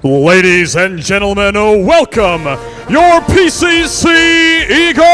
Ladies and gentlemen, welcome your PCC Eagles!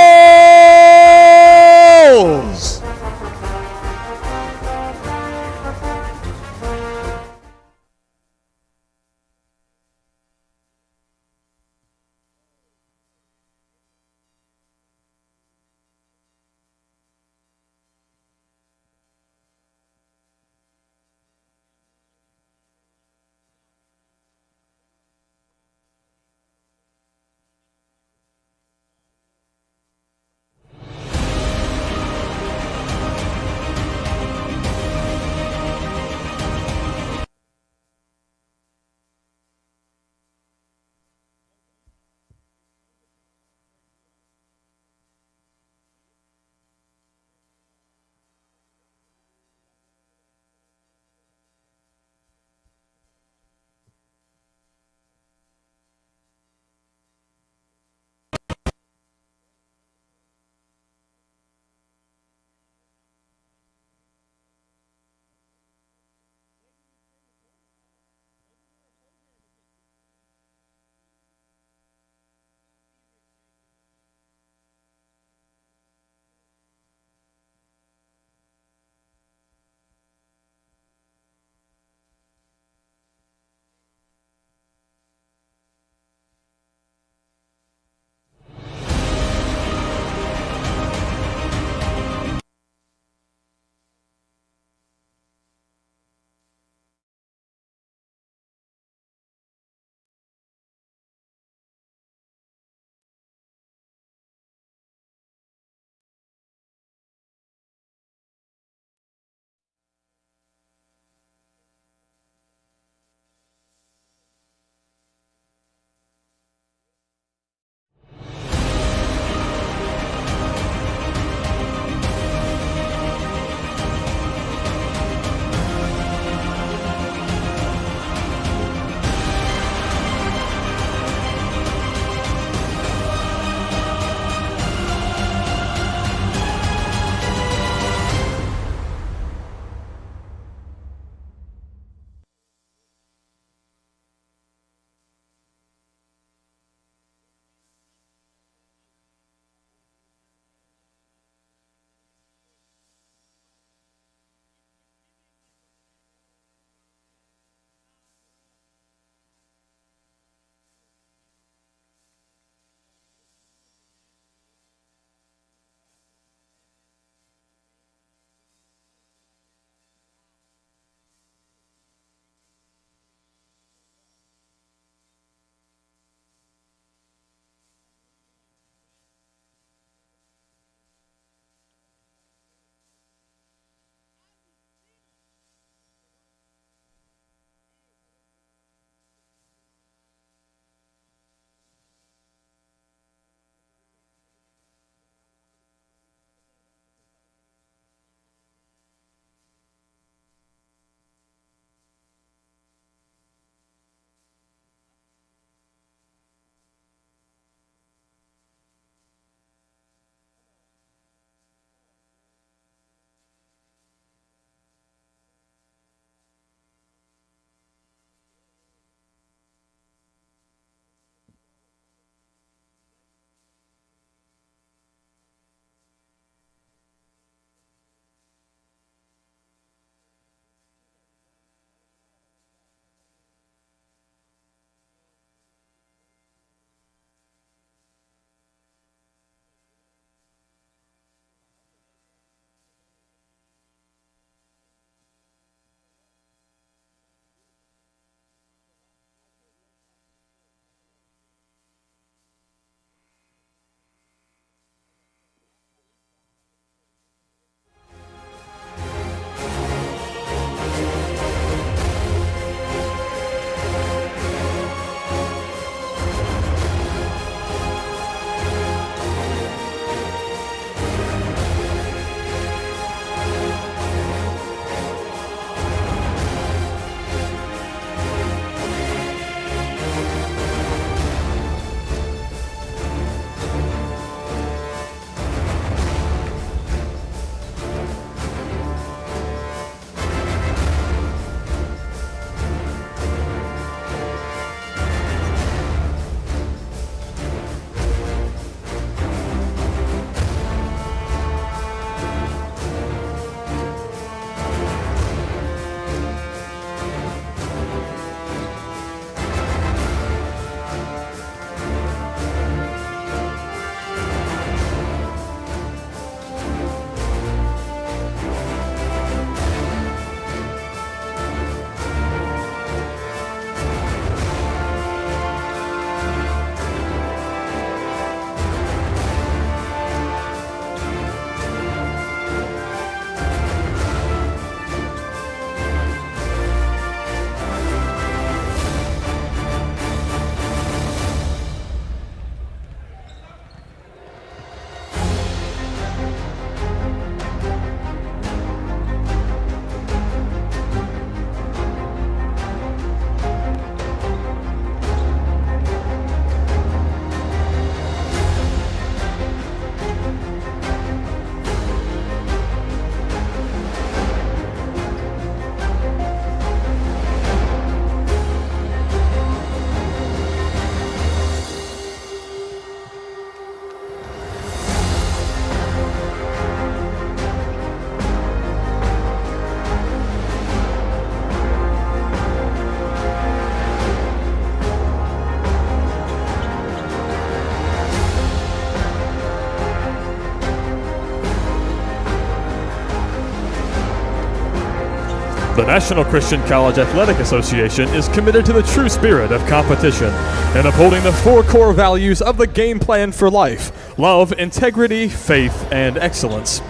The National Christian College Athletic Association is committed to the true spirit of competition and upholding the 4 core values of the game plan for life: love, integrity, faith, and excellence.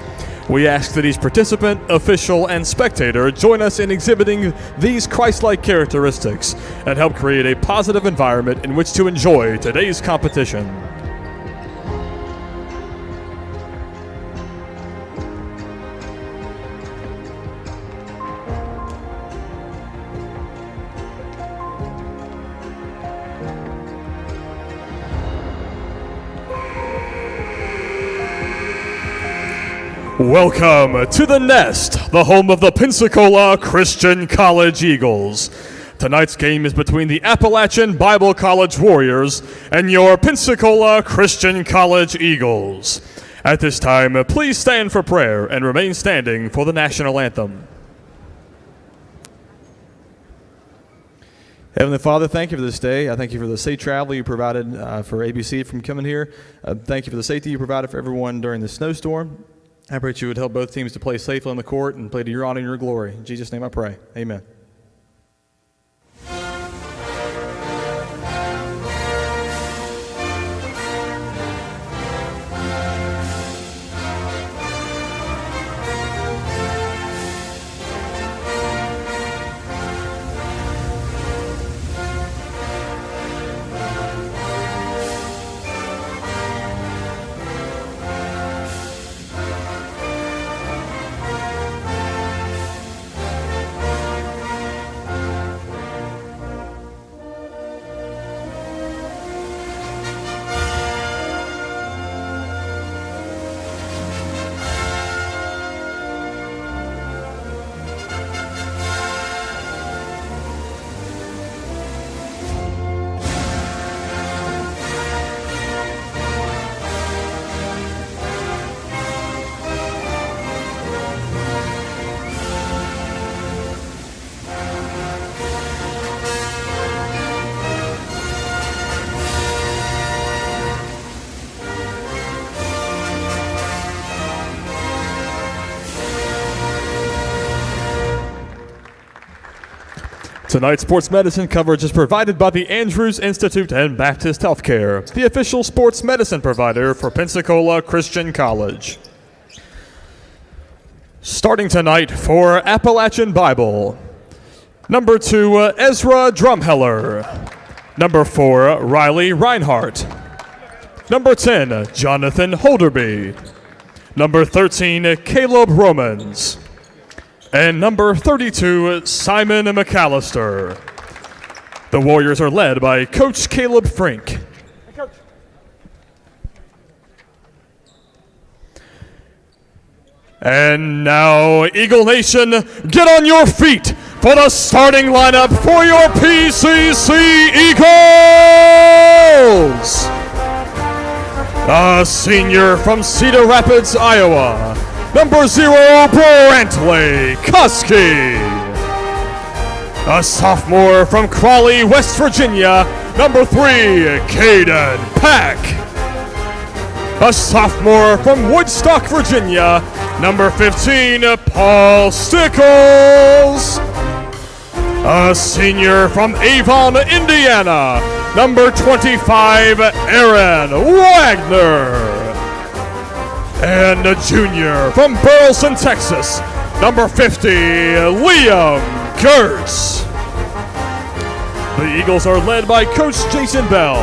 We ask that each participant, official, and spectator join us in exhibiting these Christ-like characteristics and help create a positive environment in which to enjoy today's competition. Welcome to the Nest, the home of the Pensacola Christian College Eagles. Tonight's game is between the Appalachian Bible College Warriors and your Pensacola Christian College Eagles. At this time, please stand for prayer and remain standing for the national anthem. Heavenly Father, thank you for this day. I thank you for the safe travel you provided for ABC from coming here. Thank you for the safety you provided for everyone during the snowstorm. I pray that you would help both teams to play safely on the court and play to your honor and your glory. In Jesus' name I pray. Amen. Tonight's sports medicine coverage is provided by the Andrews Institute and Baptist Healthcare, the official sports medicine provider for Pensacola Christian College. Starting tonight for Appalachian Bible, number 2, Ezra Drumheller. Number 4, Riley Reinhardt. Number 10, Jonathan Holderby. Number 13, Caleb Romans. And number 32, Simon McAllister. The Warriors are led by Coach Caleb Frink. Hey, Coach. And now, Eagle Nation, get on your feet for the starting lineup for your PCC Eagles. A senior from Cedar Rapids, Iowa. Number 0, Brantley Kuski. A sophomore from Crawley, West Virginia. Number 3, Caden Pack. A sophomore from Woodstock, Virginia. Number 15, Paul Stickles. A senior from Avon, Indiana. Number 25, Aaron Wagner. And a junior from Burleson, Texas, number 50, Liam Gertz. The Eagles are led by Coach Jason Bell.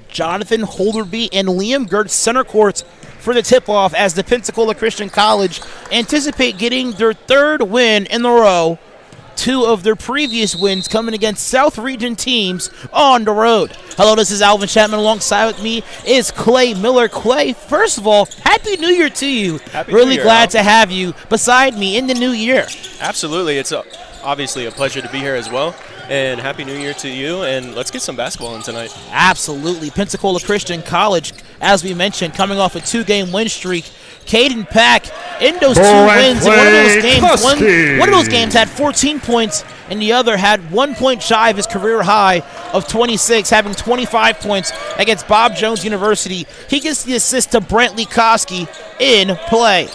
Jonathan Holderby and Liam Gertz center courts for the tip-off as the Pensacola Christian College anticipate getting their 3rd win in a row. 2 of their previous wins coming against South Region teams on the road. Hello, this is Alvin Chapman. Alongside with me is Clay Miller. Clay, first of all, Happy New Year to you. Happy really New Year, glad Al. to have you beside me in the new year. Absolutely. It's obviously a pleasure to be here as well. and Happy New Year to you, and let's get some basketball in tonight. Absolutely. Pensacola Christian College, as we mentioned, coming off a 2-game win streak. Caden Pack in those 2 wins. And one of those games had 14 points, and the other had 1 point shy of his career high of 26, having 25 points against Bob Jones University. He gets the assist to Brantley Koski in play.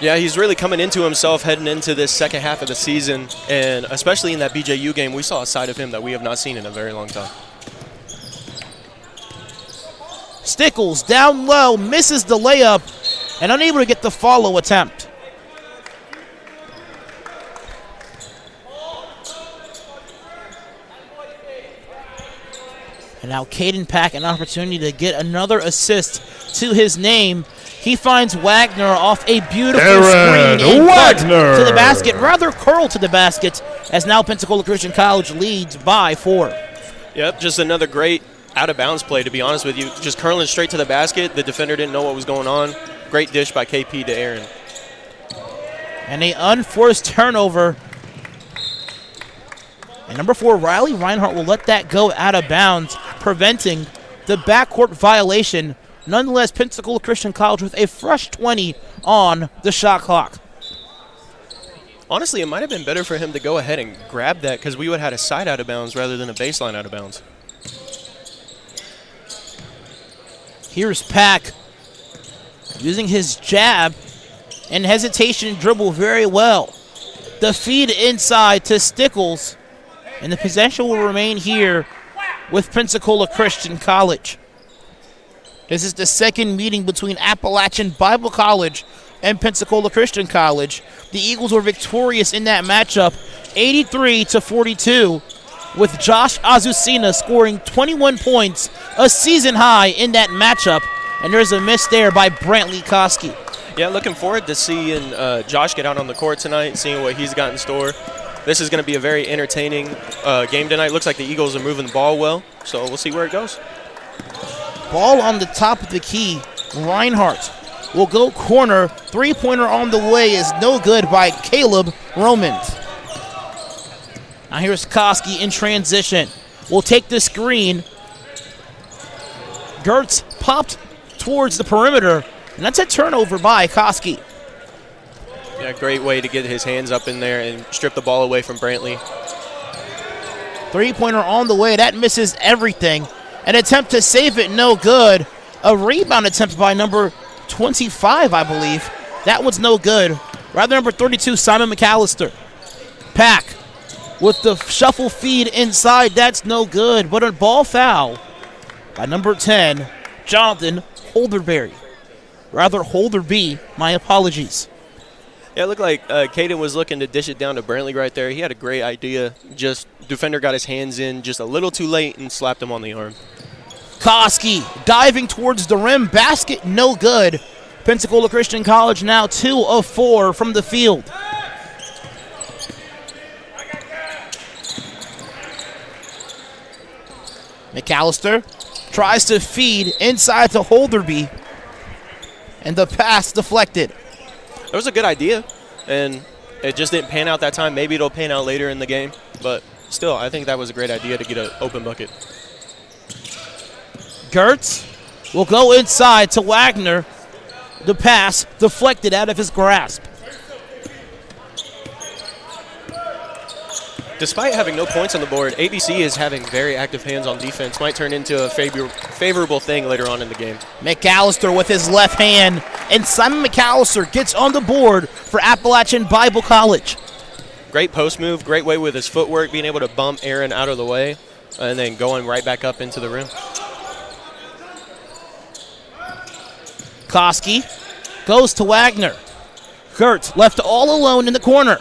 Yeah, he's really coming into himself heading into this second half of the season, and especially in that BJU game, we saw a side of him that we have not seen in a very long time. Stickles down low, misses the layup, and unable to get the follow attempt. And now Caden Pack an opportunity to get another assist to his name. He finds Wagner off a beautiful screen and Wagner to the basket, rather curl to the basket, as now Pensacola Christian College leads by 4. Yep, just another great out-of-bounds play, to be honest with you. Just curling straight to the basket. The defender didn't know what was going on. Great dish by KP to Aaron. And an unforced turnover. And number 4, Riley Reinhardt will let that go out of bounds, preventing the backcourt violation. Nonetheless, Pensacola Christian College with a fresh 20 on the shot clock. Honestly, it might have been better for him to go ahead and grab that, because we would have had a side out of bounds rather than a baseline out of bounds. Here's Pack using his jab and hesitation dribble very well. The feed inside to Stickles, and the possession will remain here with Pensacola Christian College. This is the second meeting between Appalachian Bible College and Pensacola Christian College. The Eagles were victorious in that matchup, 83-42, with Josh Azucena scoring 21 points, a season high in that matchup. And there's a miss there by Brantley Koski. Yeah, looking forward to seeing Josh get out on the court tonight, seeing what he's got in store. This is going to be a very entertaining game tonight. Looks like the Eagles are moving the ball well, so we'll see where it goes. Ball on the top of the key. Reinhardt will go corner. Three-pointer on the way is no good by Caleb Romans. Now here's Koski in transition. Will take the screen. Gertz popped towards the perimeter, and that's a turnover by Koski. Yeah, great way to get his hands up in there and strip the ball away from Brantley. Three-pointer on the way. That misses everything. An attempt to save it, no good. A rebound attempt by number 25, I believe. That one's no good. Rather, number 32, Simon McAllister. Pack with the shuffle feed inside. That's no good, but a ball foul by number 10, Jonathan Holderberry. Rather, Holderby, my apologies. Yeah, it looked like Caden was looking to dish it down to Brantley right there. He had a great idea. Just defender got his hands in just a little too late and slapped him on the arm. Koski diving towards the rim. Basket no good. Pensacola Christian College now 2 of 4 from the field. McAllister tries to feed inside to Holderby, and the pass deflected. It was a good idea, and it just didn't pan out that time. Maybe it'll pan out later in the game, but still, I think that was a great idea to get an open bucket. Gertz will go inside to Wagner. The pass deflected out of his grasp. Despite having no points on the board, ABC is having very active hands on defense. Might turn into a favorable thing later on in the game. McAllister with his left hand, and Simon McAllister gets on the board for Appalachian Bible College. Great post move, great way with his footwork, being able to bump Aaron out of the way, and then going right back up into the rim. Koski goes to Wagner. Gertz left all alone in the corner,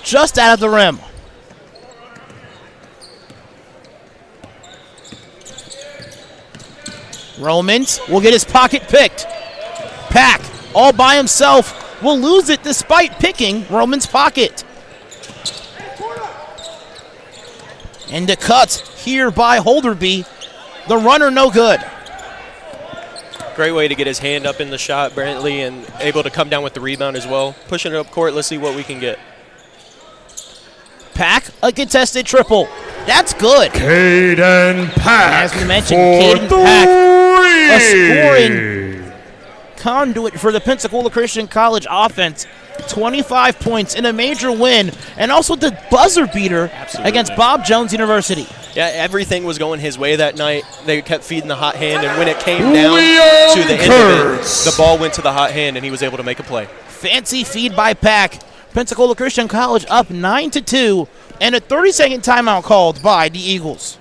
just out of the rim. Romans will get his pocket picked. Pack, all by himself, will lose it despite picking Romans' pocket. And the cut here by Holderby. The runner no good. Great way to get his hand up in the shot, Brantley, and able to come down with the rebound as well. Pushing it up court, let's see what we can get. Pack, a contested triple. That's good. Caden Pack. As we mentioned, for Caden Pack, a three. scoring conduit for the Pensacola Christian College offense. 25 points in a major win, and also the buzzer beater against Bob Jones University. Yeah, everything was going his way that night. They kept feeding the hot hand, and when it came down to the end of it, the ball went to the hot hand, and he was able to make a play. Fancy feed by Pack. Pensacola Christian College up 9-2, and a 30-second timeout called by the Eagles.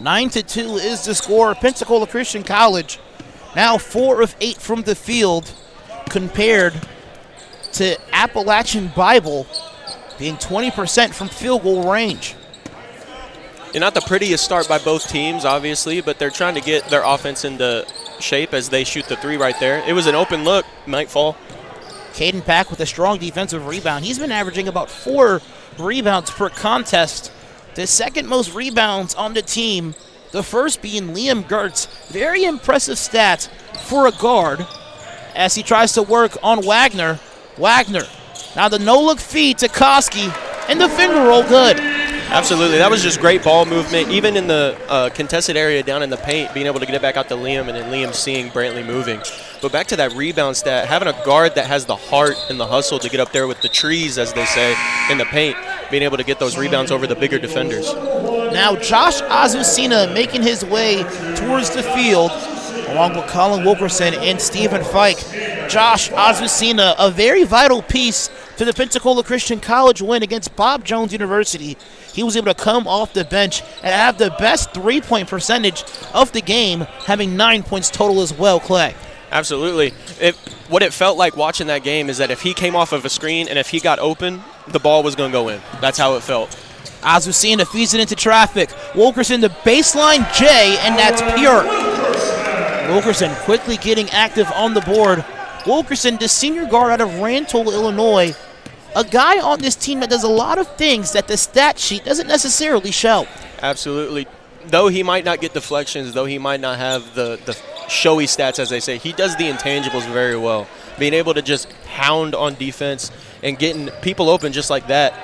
Nine to 2 is the score. Pensacola Christian College now 4 of 8 from the field, compared to Appalachian Bible being 20% from field goal range. And not the prettiest start by both teams, obviously, but they're trying to get their offense into shape as they shoot the three right there. It was an open look, might fall. Caden Pack with a strong defensive rebound. He's been averaging about 4 rebounds per contest. The second most rebounds on the team, the first being Liam Gertz. Very impressive stats for a guard as he tries to work on Wagner. Wagner, now the no-look feed to Koski, and the finger roll good. Absolutely. That was just great ball movement, even in the contested area down in the paint, being able to get it back out to Liam, and then Liam seeing Brantley moving. But back to that rebound stat, having a guard that has the heart and the hustle to get up there with the trees, as they say, in the paint, being able to get those rebounds over the bigger defenders. Now Josh Azucena making his way towards the field, along with Colin Wilkerson and Stephen Fike. Josh Azucena, a very vital piece to the Pensacola Christian College win against Bob Jones University. He was able to come off the bench and have the best three-point percentage of the game, having 9 points total as well, Clay. Absolutely. What it felt like watching that game is that if he came off of a screen and if he got open, the ball was going to go in. That's how it felt. Azucena feeds it into traffic. Wilkerson the baseline J, and that's pure. Wilkerson quickly getting active on the board. Wilkerson, the senior guard out of Rantoul, Illinois, a guy on this team that does a lot of things that the stat sheet doesn't necessarily show. Absolutely. Though he might not get deflections, though he might not have the showy stats, as they say, he does the intangibles very well. Being able to just hound on defense and getting people open just like that.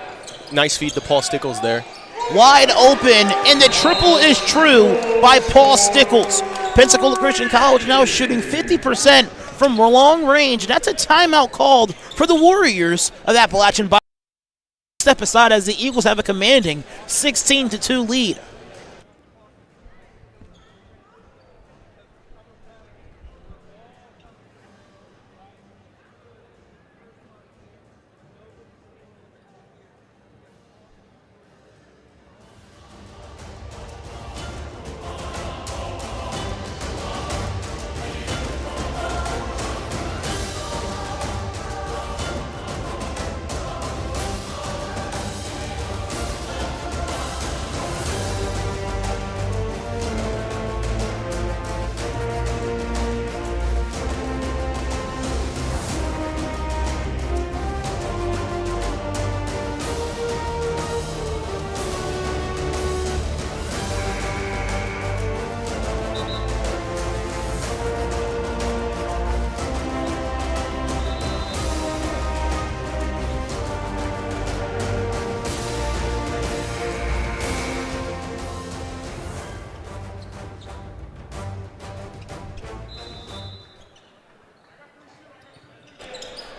Nice feed to Paul Stickles there. Wide open, and the triple is true by Paul Stickles. Pensacola Christian College now shooting 50% from long range. That's a timeout called for the Warriors of Appalachian. Step aside as the Eagles have a commanding 16-2 lead.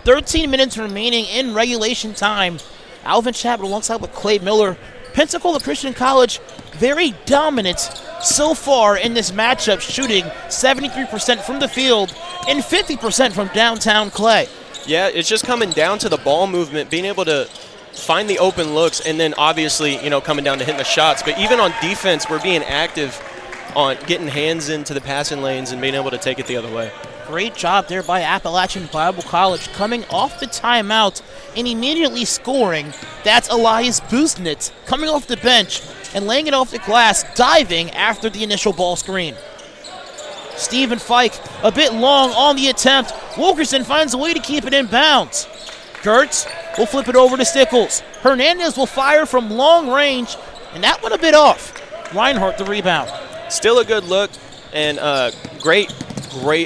.13 minutes remaining in regulation time. Alvin Chapman alongside with Clay Miller. Pensacola Christian College very dominant so far in this matchup, shooting 73% from the field and 50% from downtown Clay. Yeah, it's just coming down to the ball movement, being able to find the open looks, and then obviously, coming down to hitting the shots. But even on defense, we're being active on getting hands into the passing lanes and being able to take it the other way. Great job there by Appalachian Bible College coming off the timeout and immediately scoring. That's Elias Busnitz coming off the bench and laying it off the glass, diving after the initial ball screen. Stephen Fike a bit long on the attempt. Wilkerson finds a way to keep it in bounds. Gertz will flip it over to Stickles. Hernandez will fire from long range, and that one a bit off. Reinhardt the rebound. Still a good look, and great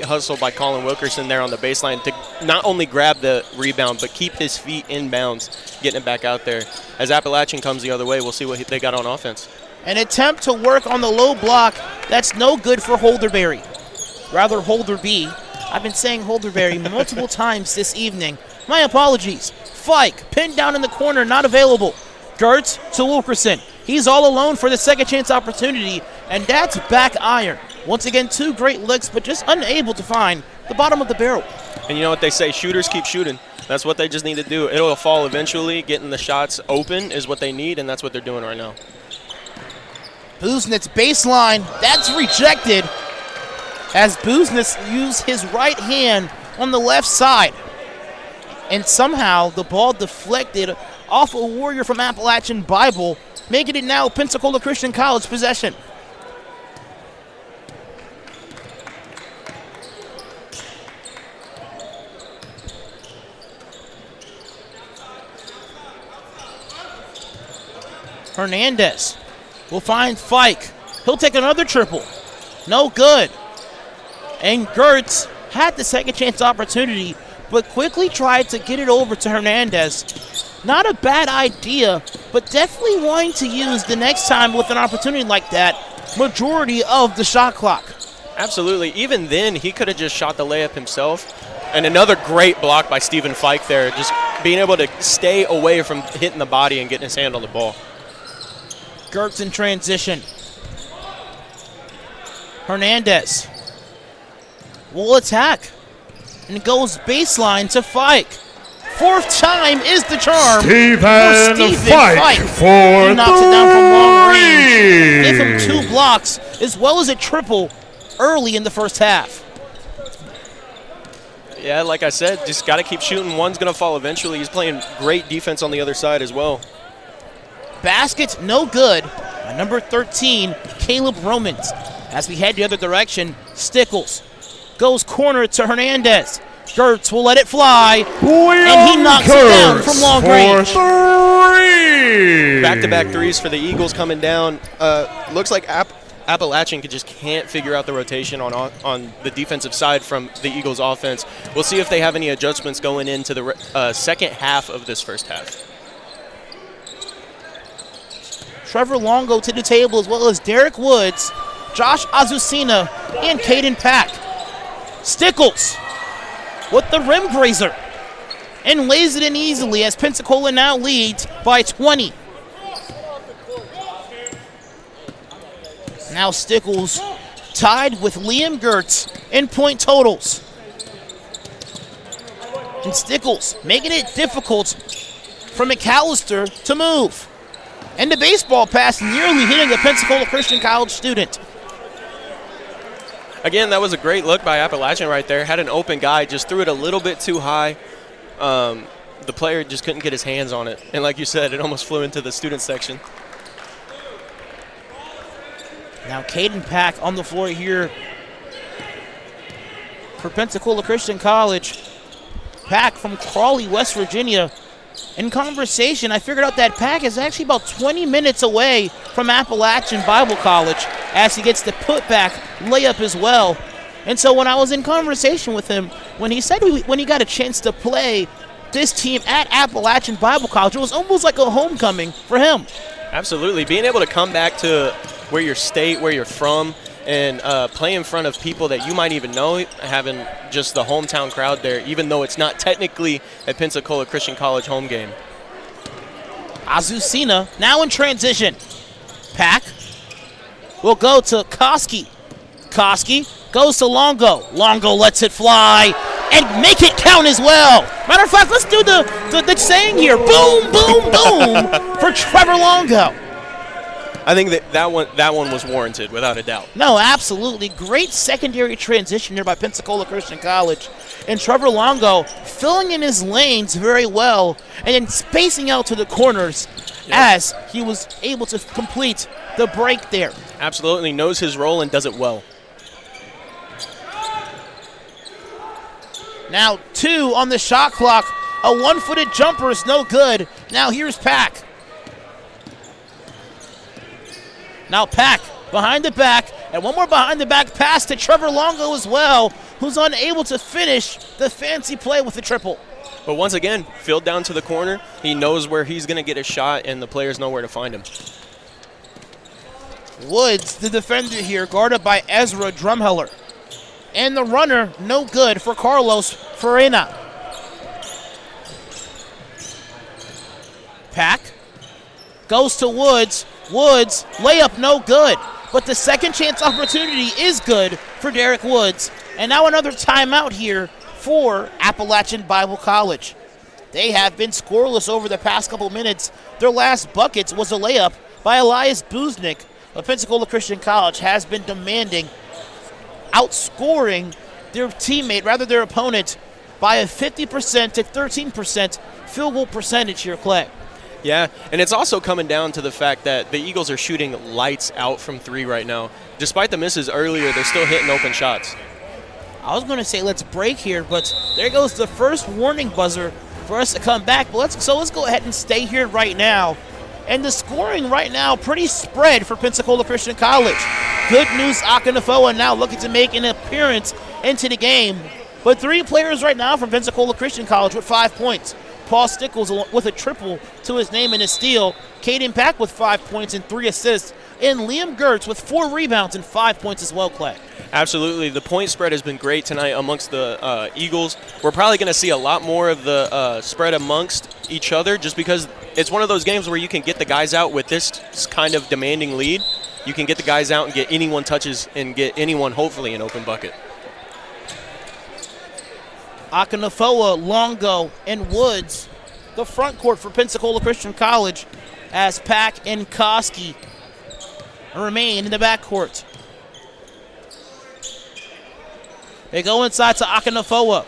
hustle by Colin Wilkerson there on the baseline to not only grab the rebound, but keep his feet in bounds, getting it back out there. As Appalachian comes the other way, we'll see what they got on offense. An attempt to work on the low block. That's no good for Holderberry. Rather, Holderby. I've been saying Holderberry multiple times this evening. My apologies. Fike, pinned down in the corner, not available. Gertz to Wilkerson. He's all alone for the second chance opportunity, and that's back iron. Once again, 2 great looks, but just unable to find the bottom of the barrel. And you know what they say, shooters keep shooting. That's what they just need to do. It'll fall eventually. Getting the shots open is what they need, and that's what they're doing right now. Busnitz baseline, that's rejected as Busnitz used his right hand on the left side. And somehow the ball deflected off a Warrior from Appalachian Bible, making it now Pensacola Christian College possession. Hernandez will find Fike. He'll take another triple. No good. And Gertz had the second chance opportunity, but quickly tried to get it over to Hernandez. Not a bad idea, but definitely wanting to use the next time with an opportunity like that majority of the shot clock. Absolutely. Even then, he could have just shot the layup himself. And another great block by Stephen Fike there, just being able to stay away from hitting the body and getting his hand on the ball. Gertz in transition. Hernandez will attack. And it goes baseline to Fike. 4th time is the charm. Stephen Fike for he knocks it down from long range. Gave him 2 blocks as well as a triple early in the first half. Yeah, like I said, just got to keep shooting. One's going to fall eventually. He's playing great defense on the other side as well. Basket no good by number 13, Caleb Romans. As we head the other direction, Stickles goes corner to Hernandez. Gertz will let it fly, and he knocks it down from long range. Back-to-back threes for the Eagles coming down. Looks like Appalachian just can't figure out the rotation on the defensive side from the Eagles' offense. We'll see if they have any adjustments going into the second half of this first half. Trevor Longo to the table, as well as Derek Woods, Josh Azucena, and Caden Pack. Stickles with the rim grazer and lays it in easily as Pensacola now leads by 20. Now Stickles tied with Liam Gertz in point totals. And Stickles making it difficult for McAllister to move. And the baseball pass nearly hitting a Pensacola Christian College student. Again, that was a great look by Appalachian right there. Had an open guy, just threw it a little bit too high. The player just couldn't get his hands on it. And like you said, it almost flew into the student section. Now Caden Pack on the floor here for Pensacola Christian College. Pack from Crawley, West Virginia. In conversation, I figured out that Pack is actually about 20 minutes away from Appalachian Bible College as he gets the putback layup as well. And so when I was in conversation with him, when he said when he got a chance to play this team at Appalachian Bible College, it was almost like a homecoming for him. Absolutely. Being able to come back to where your state, where you're from, and play in front of people that you might even know, having just the hometown crowd there, even though it's not technically a Pensacola Christian College home game. Azucena now in transition. Pack will go to Koski. Koski goes to Longo. Longo lets it fly and make it count as well. Matter of fact, let's do the saying here. Boom, boom, boom for Trevor Longo. I think that one was warranted without a doubt. No, absolutely. Great secondary transition here by Pensacola Christian College. And Trevor Longo filling in his lanes very well and then spacing out to the corners as he was able to complete the break there. Absolutely knows his role and does it well. Now 2 on the shot clock. A one-footed jumper is no good. Now here's Pack. Now Pack behind the back, and one more behind the back pass to Trevor Longo as well, who's unable to finish the fancy play with the triple. But once again, filled down to the corner. He knows where he's going to get a shot, and the players know where to find him. Woods, the defender here, guarded by Ezra Drumheller. And the runner, no good for Carlos Farina. Pack goes to Woods. Woods, layup no good. But the second chance opportunity is good for Derek Woods. And now another timeout here for Appalachian Bible College. They have been scoreless over the past couple minutes. Their last bucket was a layup by Elias Buznik. But Pensacola Christian College has been demanding, outscoring their teammate, rather their opponent, by a 50% to 13% field goal percentage here, Clay. Yeah, and it's also coming down to the fact that the Eagles are shooting lights out from 3 right now. Despite the misses earlier, they're still hitting open shots. I was going to say let's break here, but there goes the first warning buzzer for us to come back. But let's go ahead and stay here right now. And the scoring right now pretty spread for Pensacola Christian College. Good news, Akinafoa now looking to make an appearance into the game. But 3 players right now from Pensacola Christian College with 5 points. Paul Stickles with a triple to his name and a steal. Caden Pack with 5 points and 3 assists. And Liam Gertz with 4 rebounds and 5 points as well, Clay. Absolutely. The point spread has been great tonight amongst the Eagles. We're probably going to see a lot more of the spread amongst each other just because it's one of those games where you can get the guys out with this kind of demanding lead. You can get the guys out and get anyone touches and get anyone hopefully an open bucket. Akinafoa, Longo, and Woods, the front court for Pensacola Christian College, as Pack and Koski remain in the backcourt. They go inside to Akinafoa.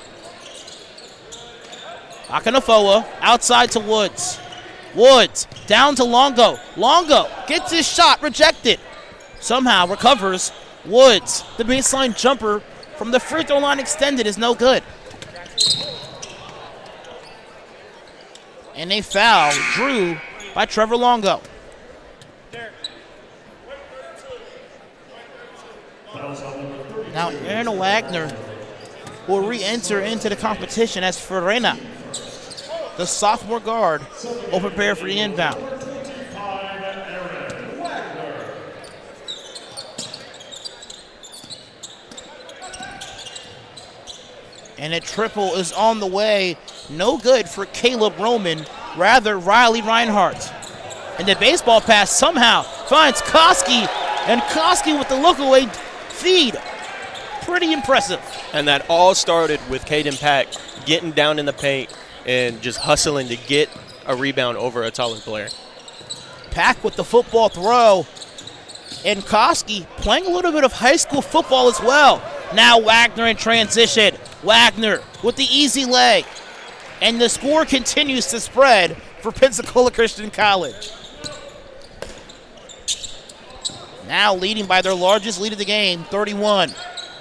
Akinafoa outside to Woods. Woods down to Longo. Longo gets his shot rejected. Somehow recovers. Woods, the baseline jumper from the free throw line extended is no good. And a foul drew by Trevor Longo. Now Aaron Wagner will re-enter into the competition as Farina, the sophomore guard, will prepare for the inbound. And a triple is on the way. No good for Caleb Roman, rather Riley Reinhardt. And the baseball pass somehow finds Koski, and Koski with the look-away feed. Pretty impressive. And that all started with Caden Pack getting down in the paint and just hustling to get a rebound over a taller player. Pack with the football throw. And Koski playing a little bit of high school football as well. Now Wagner in transition. Wagner with the easy leg. And the score continues to spread for Pensacola Christian College. Now leading by their largest lead of the game, 31.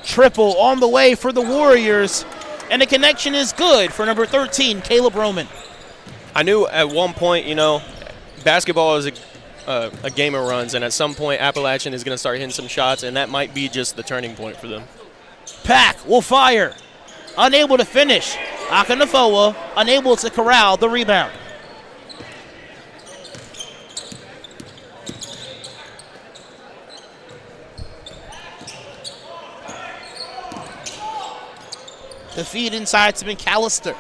Triple on the way for the Warriors. And the connection is good for number 13, Caleb Roman. I knew at one point, basketball is a game of runs, and at some point Appalachian is going to start hitting some shots, and that might be just the turning point for them. Pack will fire. Unable to finish. Akinafoa unable to corral the rebound. The feed inside to McAllister.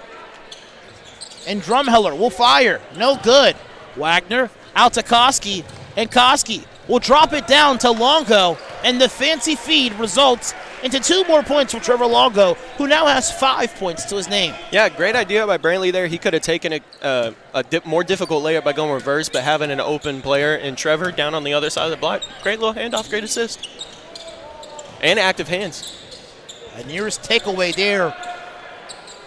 And Drumheller will fire. No good. Wagner out to Koski. And Koski will drop it down to Longo. And the fancy feed results into 2 more points for Trevor Longo, who now has 5 points to his name. Yeah, great idea by Brantley there. He could have taken a more difficult layup by going reverse, but having an open player in Trevor down on the other side of the block, great little handoff, great assist. And active hands. A nearest takeaway there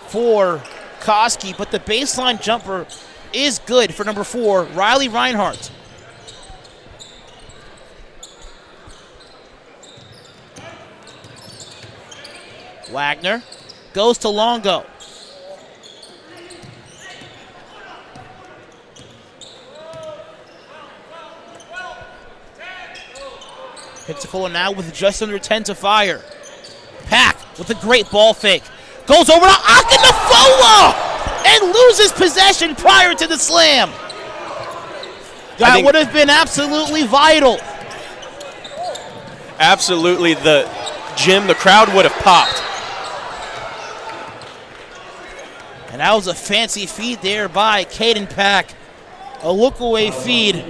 for Koski, but the baseline jumper is good for number 4, Riley Reinhardt. Wagner goes to Longo. Pensacola now with just under 10 to fire. Pack with a great ball fake. Goes over to Akinafoa and loses possession prior to the slam. That would have been absolutely vital. Absolutely, the crowd would have popped. And that was a fancy feed there by Caden Pack. A look-away feed.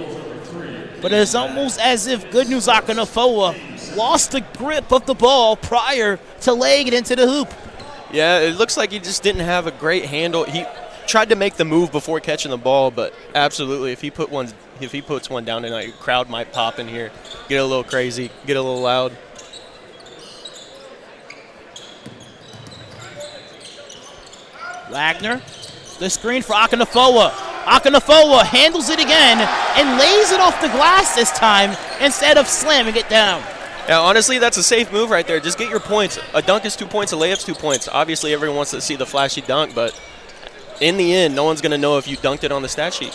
But it's almost as if Good News Akinafoa lost the grip of the ball prior to laying it into the hoop. Yeah, it looks like he just didn't have a great handle. He tried to make the move before catching the ball, but absolutely, if he puts one down tonight, the crowd might pop in here, get a little crazy, get a little loud. Wagner, the screen for Akinafoa. Akinafoa handles it again and lays it off the glass this time instead of slamming it down. Yeah, honestly, that's a safe move right there. Just get your points. A dunk is 2 points, a layup's 2 points. Obviously, everyone wants to see the flashy dunk, but in the end, no one's going to know if you dunked it on the stat sheet.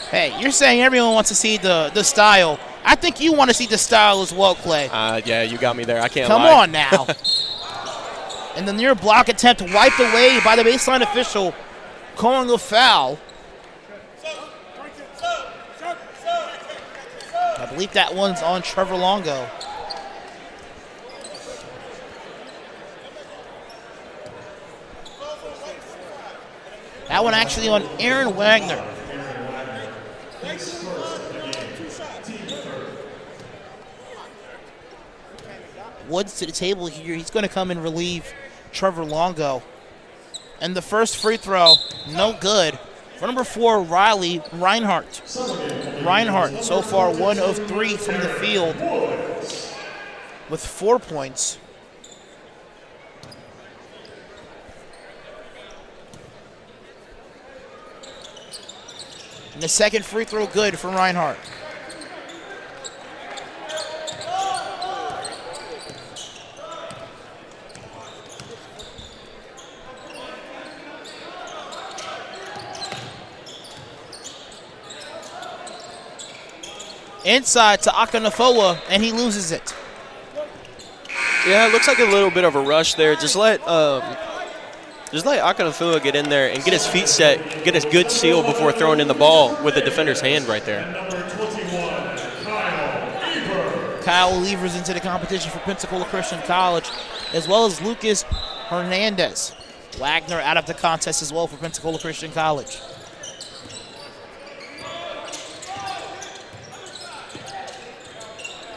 Hey, you're saying everyone wants to see the style. I think you want to see the style as well, Clay. Yeah, you got me there. I can't Come lie. on now. And the near block attempt wiped away by the baseline official, calling a foul. I believe that one's on Trevor Longo. That one actually on Aaron Wagner. Woods to the table here. He's going to come and relieve Trevor Longo. And the first free throw, no good. For number 4, Riley Reinhardt. Reinhardt, so far 1 of 3 from the field with 4 points. And the second free throw good for Reinhardt. Inside to Akinafoa, and he loses it. Yeah, it looks like a little bit of a rush there. Just let Akinafoa get in there and get his feet set, get a good seal before throwing in the ball with the defender's hand right there. Kyle Levers into the competition for Pensacola Christian College, as well as Lucas Hernandez. Wagner out of the contest as well for Pensacola Christian College.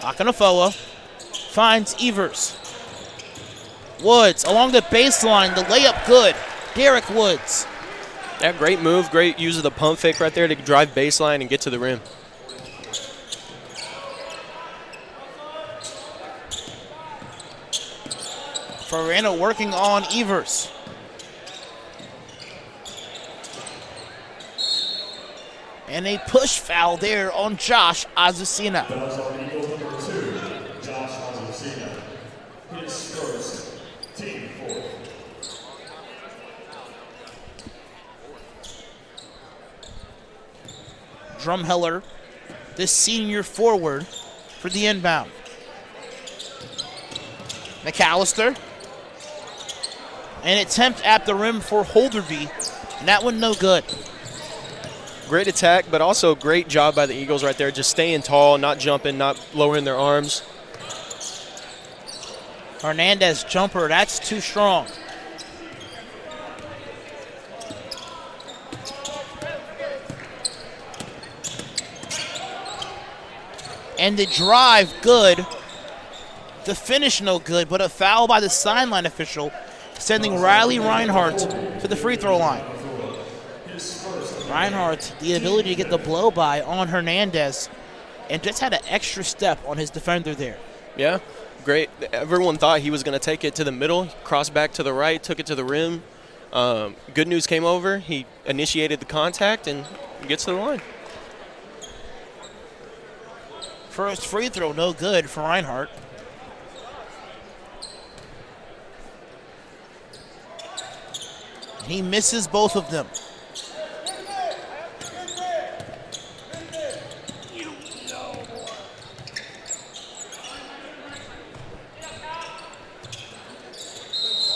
Akinafoa finds Evers. Woods along the baseline, the layup good. Derek Woods. Yeah, great move, great use of the pump fake right there to drive baseline and get to the rim. Farina working on Evers. And a push foul there on Josh Azucena. Drumheller, the senior forward for the inbound. McAllister. An attempt at the rim for Holderby, and that one no good. Great attack, but also great job by the Eagles right there, just staying tall, not jumping, not lowering their arms. Hernandez jumper, that's too strong. And the drive good The finish no good, but a foul by the sideline official, sending Riley Reinhardt to the free throw line. Reinhardt, the ability to get the blow by on Hernandez, and just had an extra step on his defender there. Yeah, great. Everyone thought he was going to take it to the middle, crossed back to the right, took it to the rim. Good news came over. He initiated the contact and gets to the line. First free throw, no good for Reinhardt. He misses both of them.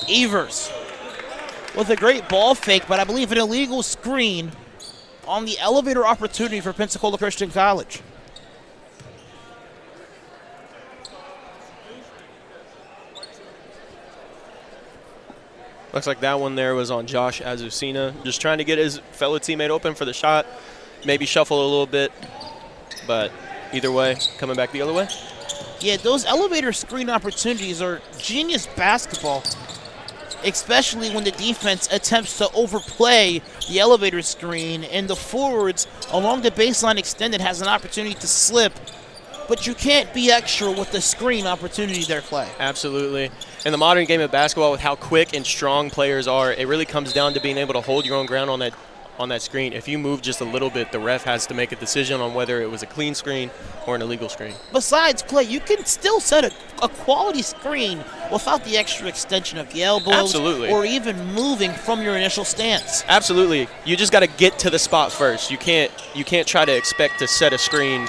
Evers with a great ball fake, but I believe an illegal screen on the elevator opportunity for Pensacola Christian College. Looks like that one there was on Josh Azucena, just trying to get his fellow teammate open for the shot, maybe shuffle a little bit, but either way, coming back the other way. Yeah, those elevator screen opportunities are genius basketball, especially when the defense attempts to overplay the elevator screen and the forwards along the baseline extended has an opportunity to slip, but you can't be extra with the screen opportunity there, Clay. Absolutely. In the modern game of basketball, with how quick and strong players are, it really comes down to being able to hold your own ground on that screen. If you move just a little bit, the ref has to make a decision on whether it was a clean screen or an illegal screen. Besides, Clay, you can still set a quality screen without the extra extension of the elbows. Absolutely. Or even moving from your initial stance. Absolutely. You just got to get to the spot first. You can't try to expect to set a screen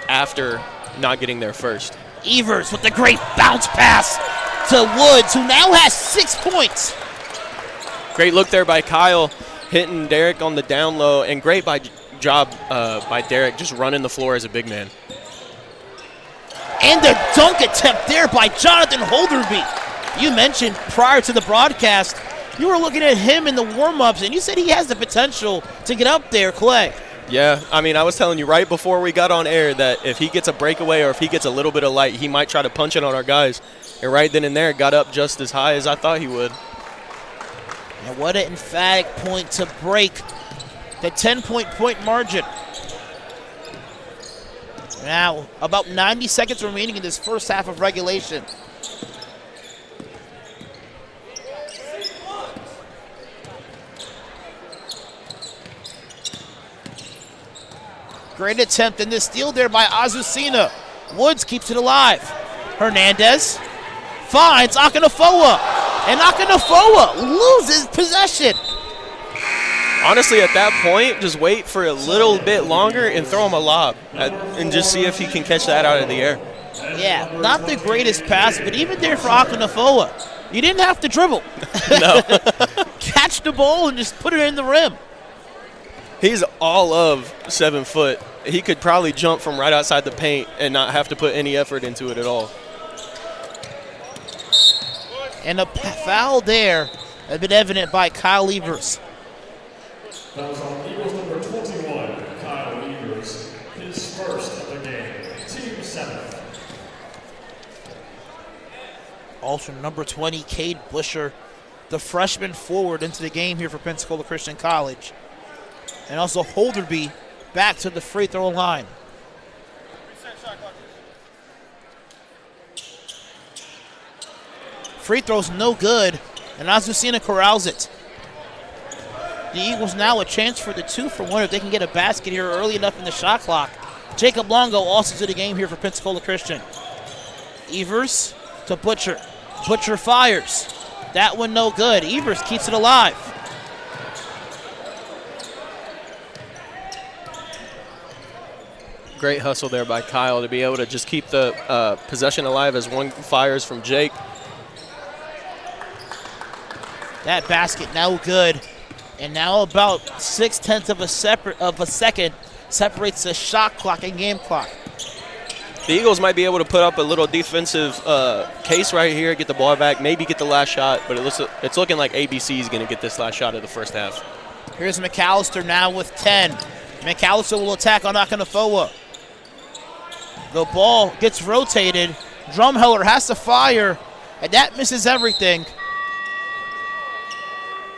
after not getting there first. Evers with the great bounce pass to Woods, who now has 6 points. Great look there by Kyle, hitting Derek on the down low, and great job by Derek just running the floor as a big man. And the dunk attempt there by Jonathan Holderby. You mentioned prior to the broadcast, you were looking at him in the warm-ups, and you said he has the potential to get up there, Clay. Yeah, I mean, I was telling you right before we got on air that if he gets a breakaway or if he gets a little bit of light, he might try to punch it on our guys. And right then and there, got up just as high as I thought he would. And what an emphatic point to break the 10-point margin. Now, about 90 seconds remaining in this first half of regulation. Great attempt in this steal there by Azucena. Woods keeps it alive. Hernandez finds Akinofoa, and Akinofoa loses possession. Honestly, at that point, just wait for a little bit longer and throw him a lob and just see if he can catch that out of the air. Yeah, not the greatest pass, but even there for Akinofoa, you didn't have to dribble. No. Catch the ball and just put it in the rim. He's all of 7 foot. He could probably jump from right outside the paint and not have to put any effort into it at all. And a foul there has been evident by Kyle Evers. That was on Eagles number 21, Kyle Evers, his first of the game, team 7th. Also number 20, Cade Busher, the freshman forward into the game here for Pensacola Christian College. And also Holderby back to the free throw line. Free throw's no good, and Azucena corrals it. The Eagles now a chance for the 2-for-1 if they can get a basket here early enough in the shot clock. Jacob Longo also to the game here for Pensacola Christian. Evers to Butcher. Butcher fires. That one no good. Evers keeps it alive. Great hustle there by Kyle to be able to just keep the possession alive as one fires from Jake. That basket now good. And now about 0.6 of a second separates the shot clock and game clock. The Eagles might be able to put up a little defensive case right here, get the ball back, maybe get the last shot, but it's looking like ABC is going to get this last shot of the first half. Here's McAllister now with 10. McAllister will attack on Akinofoa. The ball gets rotated, Drumheller has to fire, and that misses everything.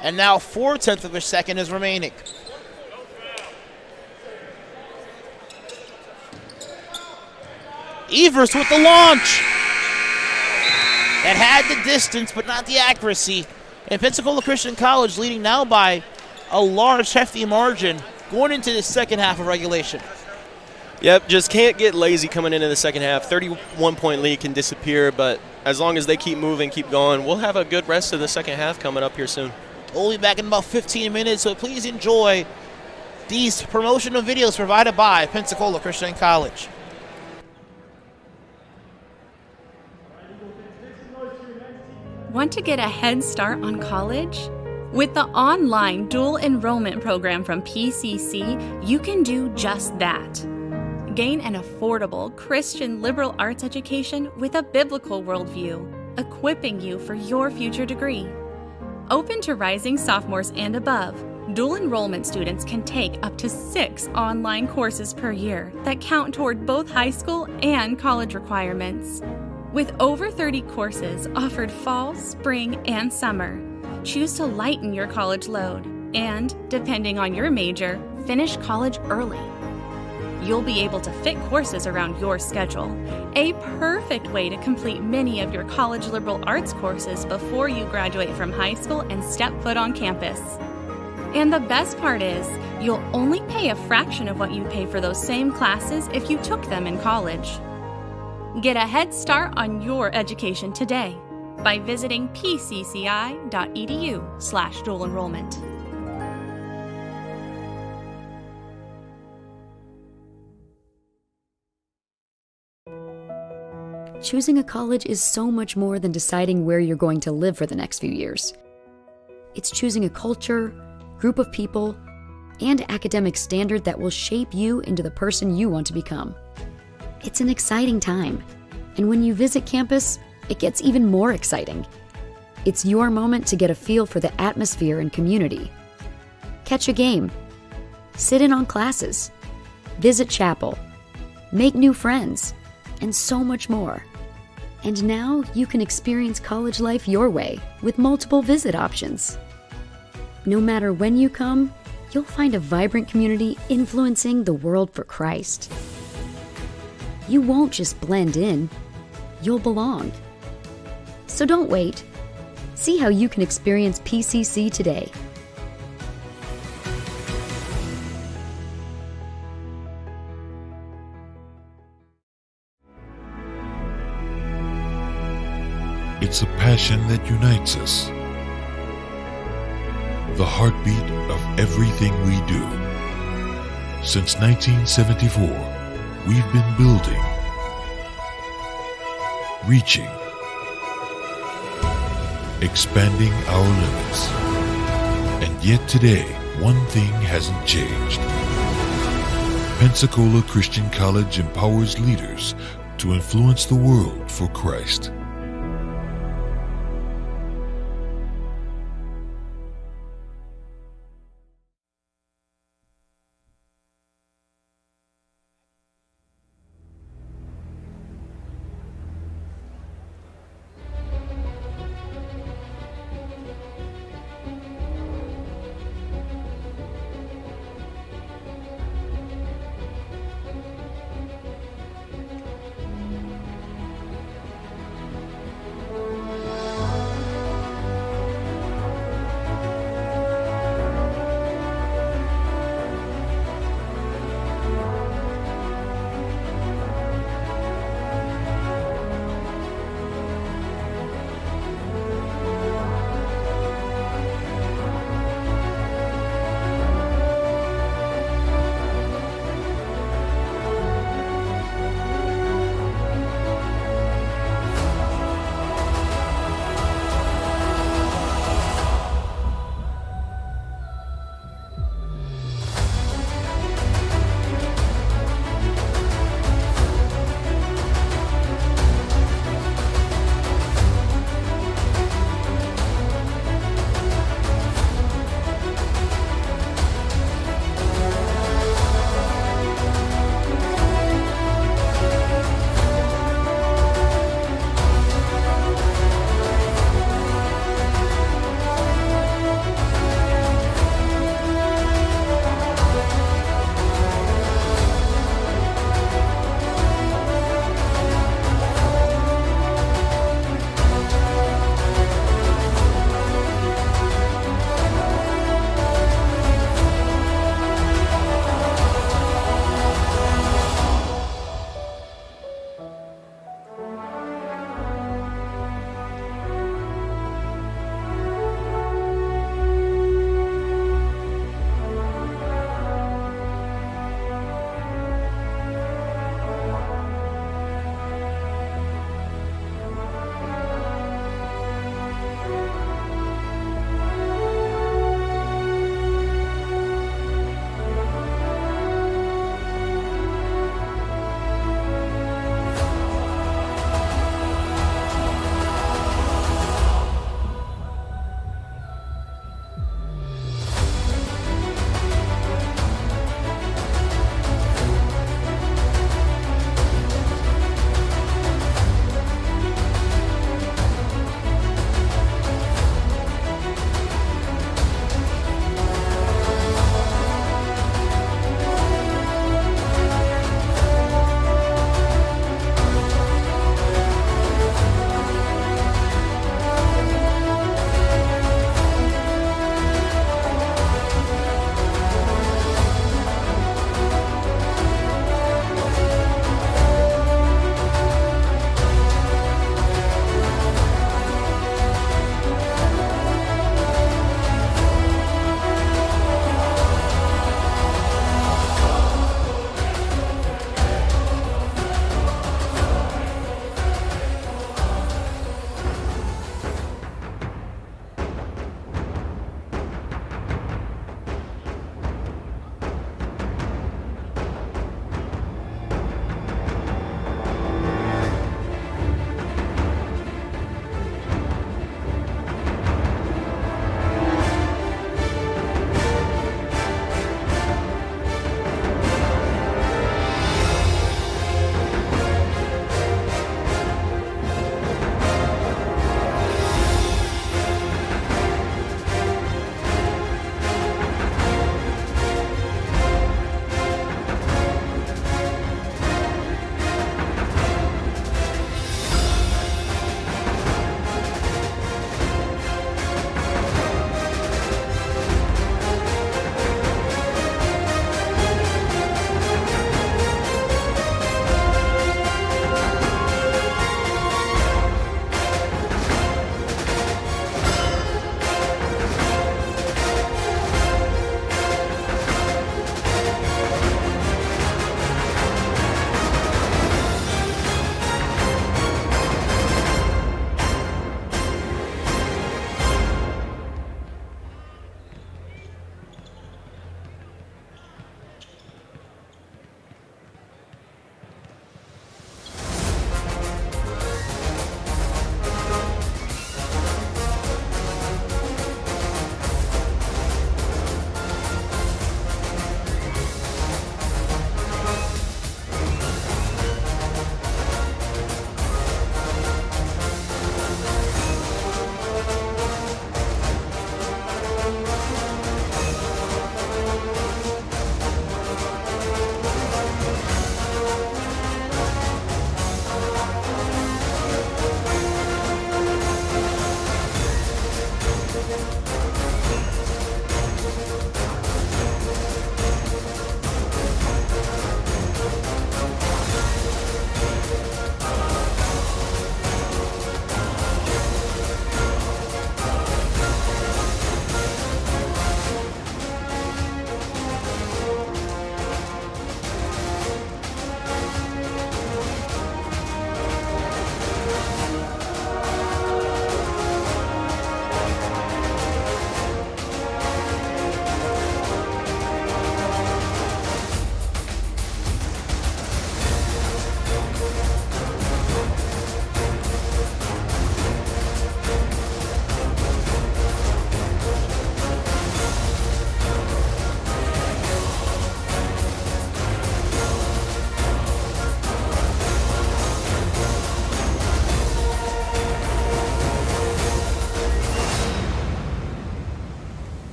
And now 4/10 of a second is remaining. Evers with the launch. It had the distance, but not the accuracy. And Pensacola Christian College leading now by a large, hefty margin going into the second half of regulation. Yep, just can't get lazy coming into the second half. 31-point lead can disappear, but as long as they keep moving, keep going, we'll have a good rest of the second half coming up here soon. We'll be back in about 15 minutes, so please enjoy these promotional videos provided by Pensacola Christian College. Want to get a head start on college? With the online dual enrollment program from PCC, you can do just that. Gain an affordable Christian liberal arts education with a biblical worldview, equipping you for your future degree. Open to rising sophomores and above, dual enrollment students can take up to 6 online courses per year that count toward both high school and college requirements. With over 30 courses offered fall, spring, and summer, choose to lighten your college load and, depending on your major, finish college early. You'll be able to fit courses around your schedule, a perfect way to complete many of your college liberal arts courses before you graduate from high school and step foot on campus. And the best part is, you'll only pay a fraction of what you pay for those same classes if you took them in college. Get a head start on your education today by visiting pcci.edu/dual enrollment. Choosing a college is so much more than deciding where you're going to live for the next few years. It's choosing a culture, group of people, and academic standard that will shape you into the person you want to become. It's an exciting time, and when you visit campus, it gets even more exciting. It's your moment to get a feel for the atmosphere and community. Catch a game, sit in on classes, visit chapel, make new friends, and so much more. And now you can experience college life your way with multiple visit options. No matter when you come, you'll find a vibrant community influencing the world for Christ. You won't just blend in, you'll belong. So don't wait. See how you can experience PCC today. It's a passion that unites us. The heartbeat of everything we do. Since 1974, we've been building, reaching, expanding our limits. And yet today, one thing hasn't changed. Pensacola Christian College empowers leaders to influence the world for Christ.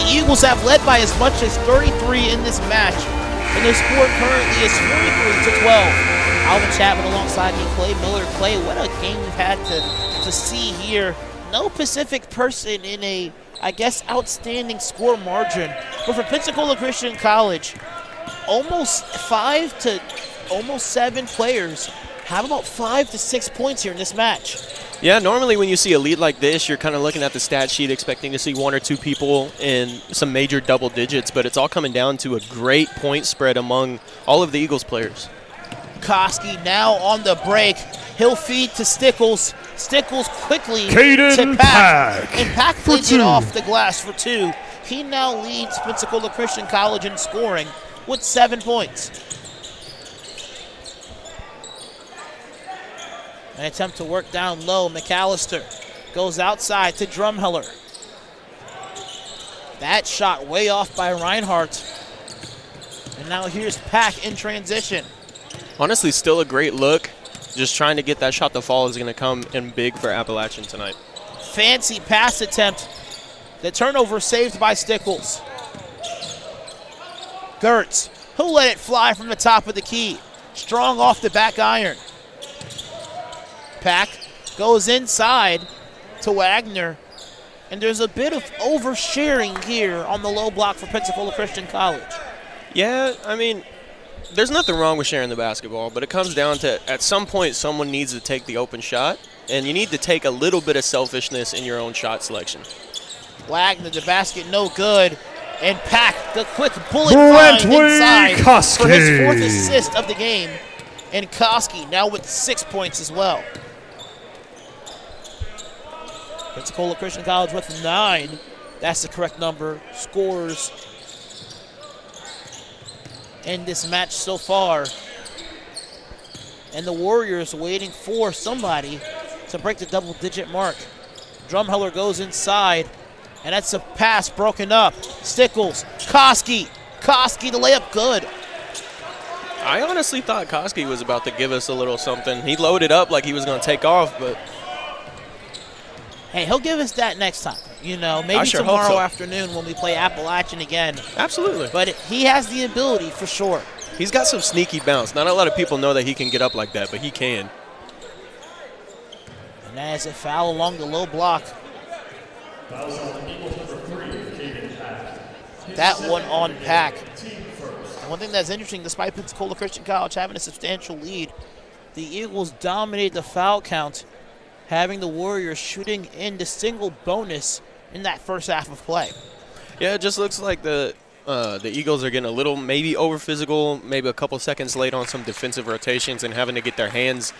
Eagles have led by as much as 33 in this match, and their score currently is 43-12. Alvin Chapman alongside me, Clay Miller. Clay, what a game we've had to see here. No Pacific person in a, I guess, outstanding score margin. But for Pensacola Christian College, almost 7 players have about 5 to 6 points here in this match. Yeah, normally when you see a lead like this, you're kind of looking at the stat sheet expecting to see 1 or 2 people in some major double digits, but it's all coming down to a great point spread among all of the Eagles players. Koski now on the break. He'll feed to Stickles. Stickles quickly Caden to Pack. Pack And Pack for plays it 2. off the glass for 2. He now leads Pensacola Christian College in scoring with 7 points. An attempt to work down low. McAllister goes outside to Drumheller. That shot way off by Reinhardt. And now here's Pack in transition. Honestly, still a great look. Just trying to get that shot to fall is going to come in big for Appalachian tonight. Fancy pass attempt. The turnover saved by Stickles. Gertz, who let it fly from the top of the key. Strong off the back iron. Pack goes inside to Wagner. And there's a bit of oversharing here on the low block for Pensacola Christian College. Yeah, I mean, there's nothing wrong with sharing the basketball, but it comes down to at some point someone needs to take the open shot, and you need to take a little bit of selfishness in your own shot selection. Wagner, the basket no good. And Pack, the quick bullet find inside Koski for his 4th assist of the game. And Koski now with 6 points as well. Pensacola Christian College with 9. That's the correct number. Scores in this match so far. And the Warriors waiting for somebody to break the double-digit mark. Drumheller goes inside, and that's a pass broken up. Stickles, Koski, the layup good. I honestly thought Koski was about to give us a little something. He loaded up like he was going to take off, but hey, he'll give us that next time. You know, maybe sure hope tomorrow so. afternoon when we play Appalachian again. Absolutely. But he has the ability for sure. He's got some sneaky bounce. Not a lot of people know that he can get up like that, but he can. And that is a foul along the low block. That one on Pack. And one thing that's interesting, despite Pensacola Christian College having a substantial lead, the Eagles dominated the foul count, having the Warriors shooting in the single bonus in that first half of play. Yeah, it just looks like the Eagles are getting a little maybe over physical, maybe a couple seconds late on some defensive rotations and having to get their hands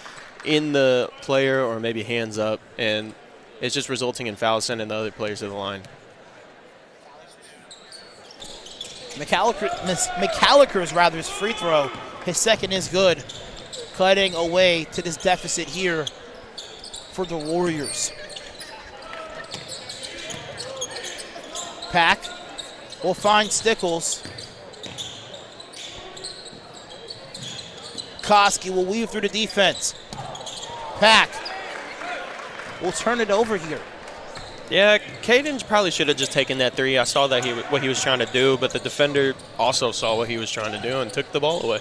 in the player or maybe hands up, and it's just resulting in fouls sending the other players to the line. McCallicher's free throw, his second is good, cutting away to this deficit here for the Warriors. Pack will find Stickles. Koski will weave through the defense. Pack will turn it over here. Yeah, Caden probably should have just taken that three. I saw that what he was trying to do, but the defender also saw what he was trying to do and took the ball away.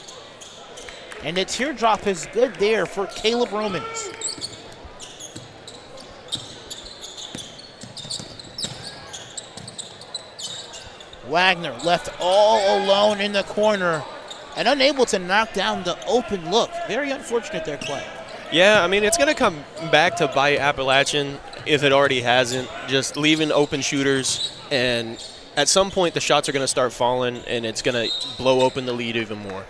And the teardrop is good there for Caleb Romans. Wagner left all alone in the corner and unable to knock down the open look. Very unfortunate there, Clay. Yeah, I mean, it's going to come back to bite Appalachian if it already hasn't. Just leaving open shooters, and at some point the shots are going to start falling, and it's going to blow open the lead even more.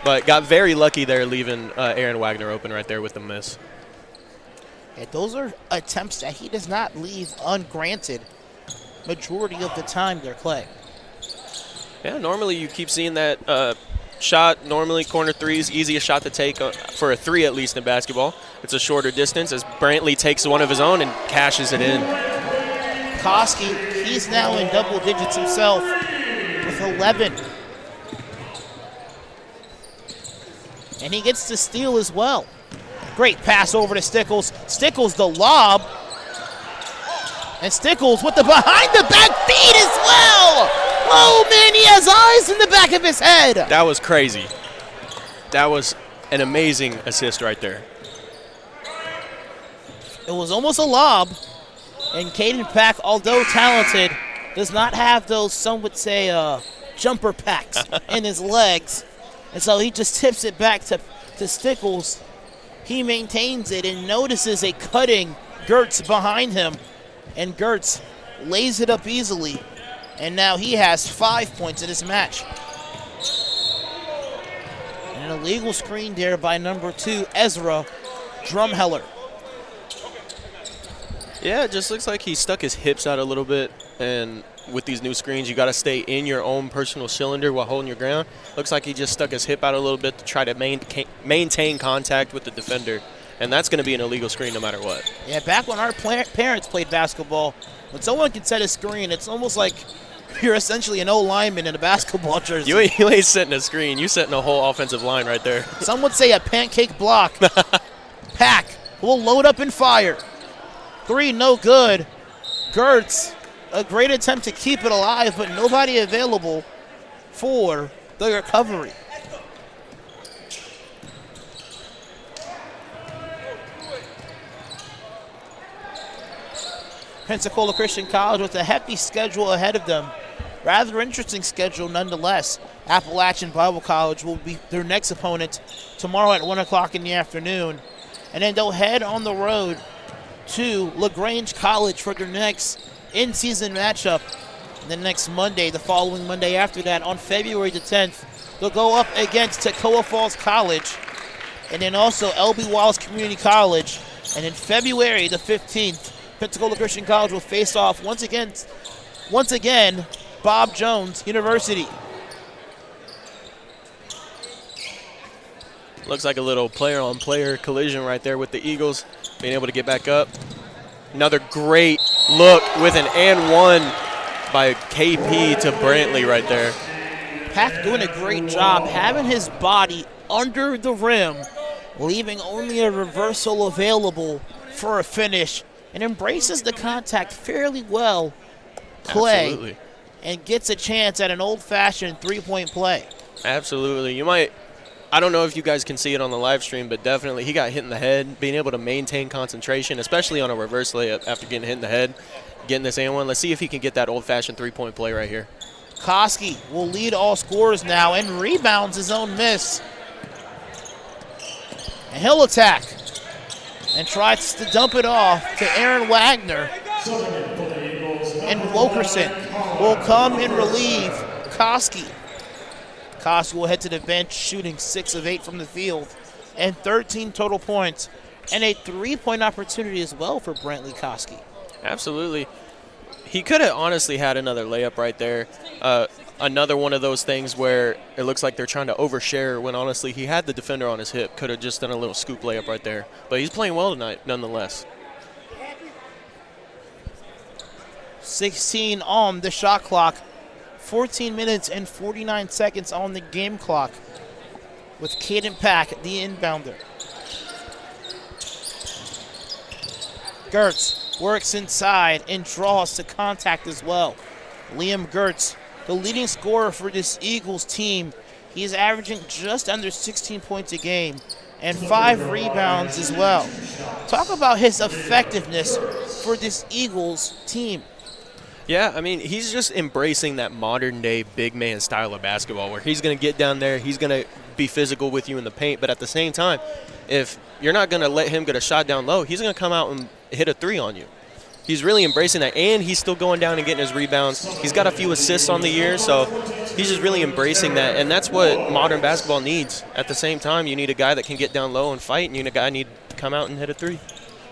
But got very lucky there leaving Aaron Wagner open right there with the miss. Yeah, those are attempts that he does not leave ungranted majority of the time there, Clay. Yeah, normally you keep seeing that shot. Normally corner threes, easiest shot to take for a three at least in basketball. It's a shorter distance as Brantley takes one of his own and cashes it in. Koski, he's now in double digits himself with 11. And he gets to steal as well. Great pass over to Stickles. Stickles the lob. And Stickles with the behind the back feed as well. Oh man, he has eyes in the back of his head. That was crazy. That was an amazing assist right there. It was almost a lob. And Caden Pack, although talented, does not have those, some would say, jumper packs in his legs. And so he just tips it back to Stickles. He maintains it and notices a cutting Gertz behind him. And Gertz lays it up easily. And now he has 5 points in this match. And an illegal screen there by number 2, Ezra Drumheller. Yeah, it just looks like he stuck his hips out a little bit. And with these new screens, you got to stay in your own personal cylinder while holding your ground. Looks like he just stuck his hip out a little bit to try to maintain contact with the defender. And that's going to be an illegal screen no matter what. Yeah, back when our parents played basketball, when someone can set a screen, it's almost like you're essentially an O-lineman in a basketball jersey. You ain't setting a screen. You setting a whole offensive line right there. Some would say a pancake block. Pack will load up and fire. 3, no good. Gertz, a great attempt to keep it alive, but nobody available for the recovery. Pensacola Christian College with a hefty schedule ahead of them. Rather interesting schedule nonetheless. Appalachian Bible College will be their next opponent tomorrow at 1 o'clock in the afternoon. And then they'll head on the road to LaGrange College for their next in-season matchup. And then next Monday, the following Monday after that, on February the 10th, they'll go up against Toccoa Falls College and then also L.B. Wallace Community College. And in February the 15th, Pensacola Christian College will face off once again, Bob Jones University. Looks like a little player-on-player collision right there with the Eagles being able to get back up. Another great look with an and one by KP to Brantley right there. Pack doing a great job having his body under the rim, leaving only a reversal available for a finish, and embraces the contact fairly well. Absolutely. And gets a chance at an old-fashioned three-point play. Absolutely. I don't know if you guys can see it on the live stream, but definitely he got hit in the head. Being able to maintain concentration, especially on a reverse layup after getting hit in the head, getting this and one. Let's see if he can get that old-fashioned three-point play right here. Koski will lead all scorers now and rebounds his own miss. And he'll attack and tries to dump it off to Aaron Wagner. And Wilkerson will come and relieve Koski. Koski will head to the bench, shooting 6 of 8 from the field and 13 total points, and a three-point opportunity as well for Brantley Koski. Absolutely. He could have honestly had another layup right there. Another one of those things where it looks like they're trying to overshare when honestly he had the defender on his hip. Could have just done a little scoop layup right there. But he's playing well tonight nonetheless. 16 on the shot clock. 14 minutes and 49 seconds on the game clock with Caden Pack, the inbounder. Gertz works inside and draws to contact as well. Liam Gertz, the leading scorer for this Eagles team. He's averaging just under 16 points a game and 5 rebounds as well. Talk about his effectiveness for this Eagles team. Yeah, I mean, he's just embracing that modern-day big man style of basketball where he's going to get down there, he's going to be physical with you in the paint, but at the same time, if you're not going to let him get a shot down low, he's going to come out and hit a three on you. He's really embracing that, and he's still going down and getting his rebounds. He's got a few assists on the year, so he's just really embracing that, and that's what modern basketball needs. At the same time, you need a guy that can get down low and fight, and you need a guy need to come out and hit a three.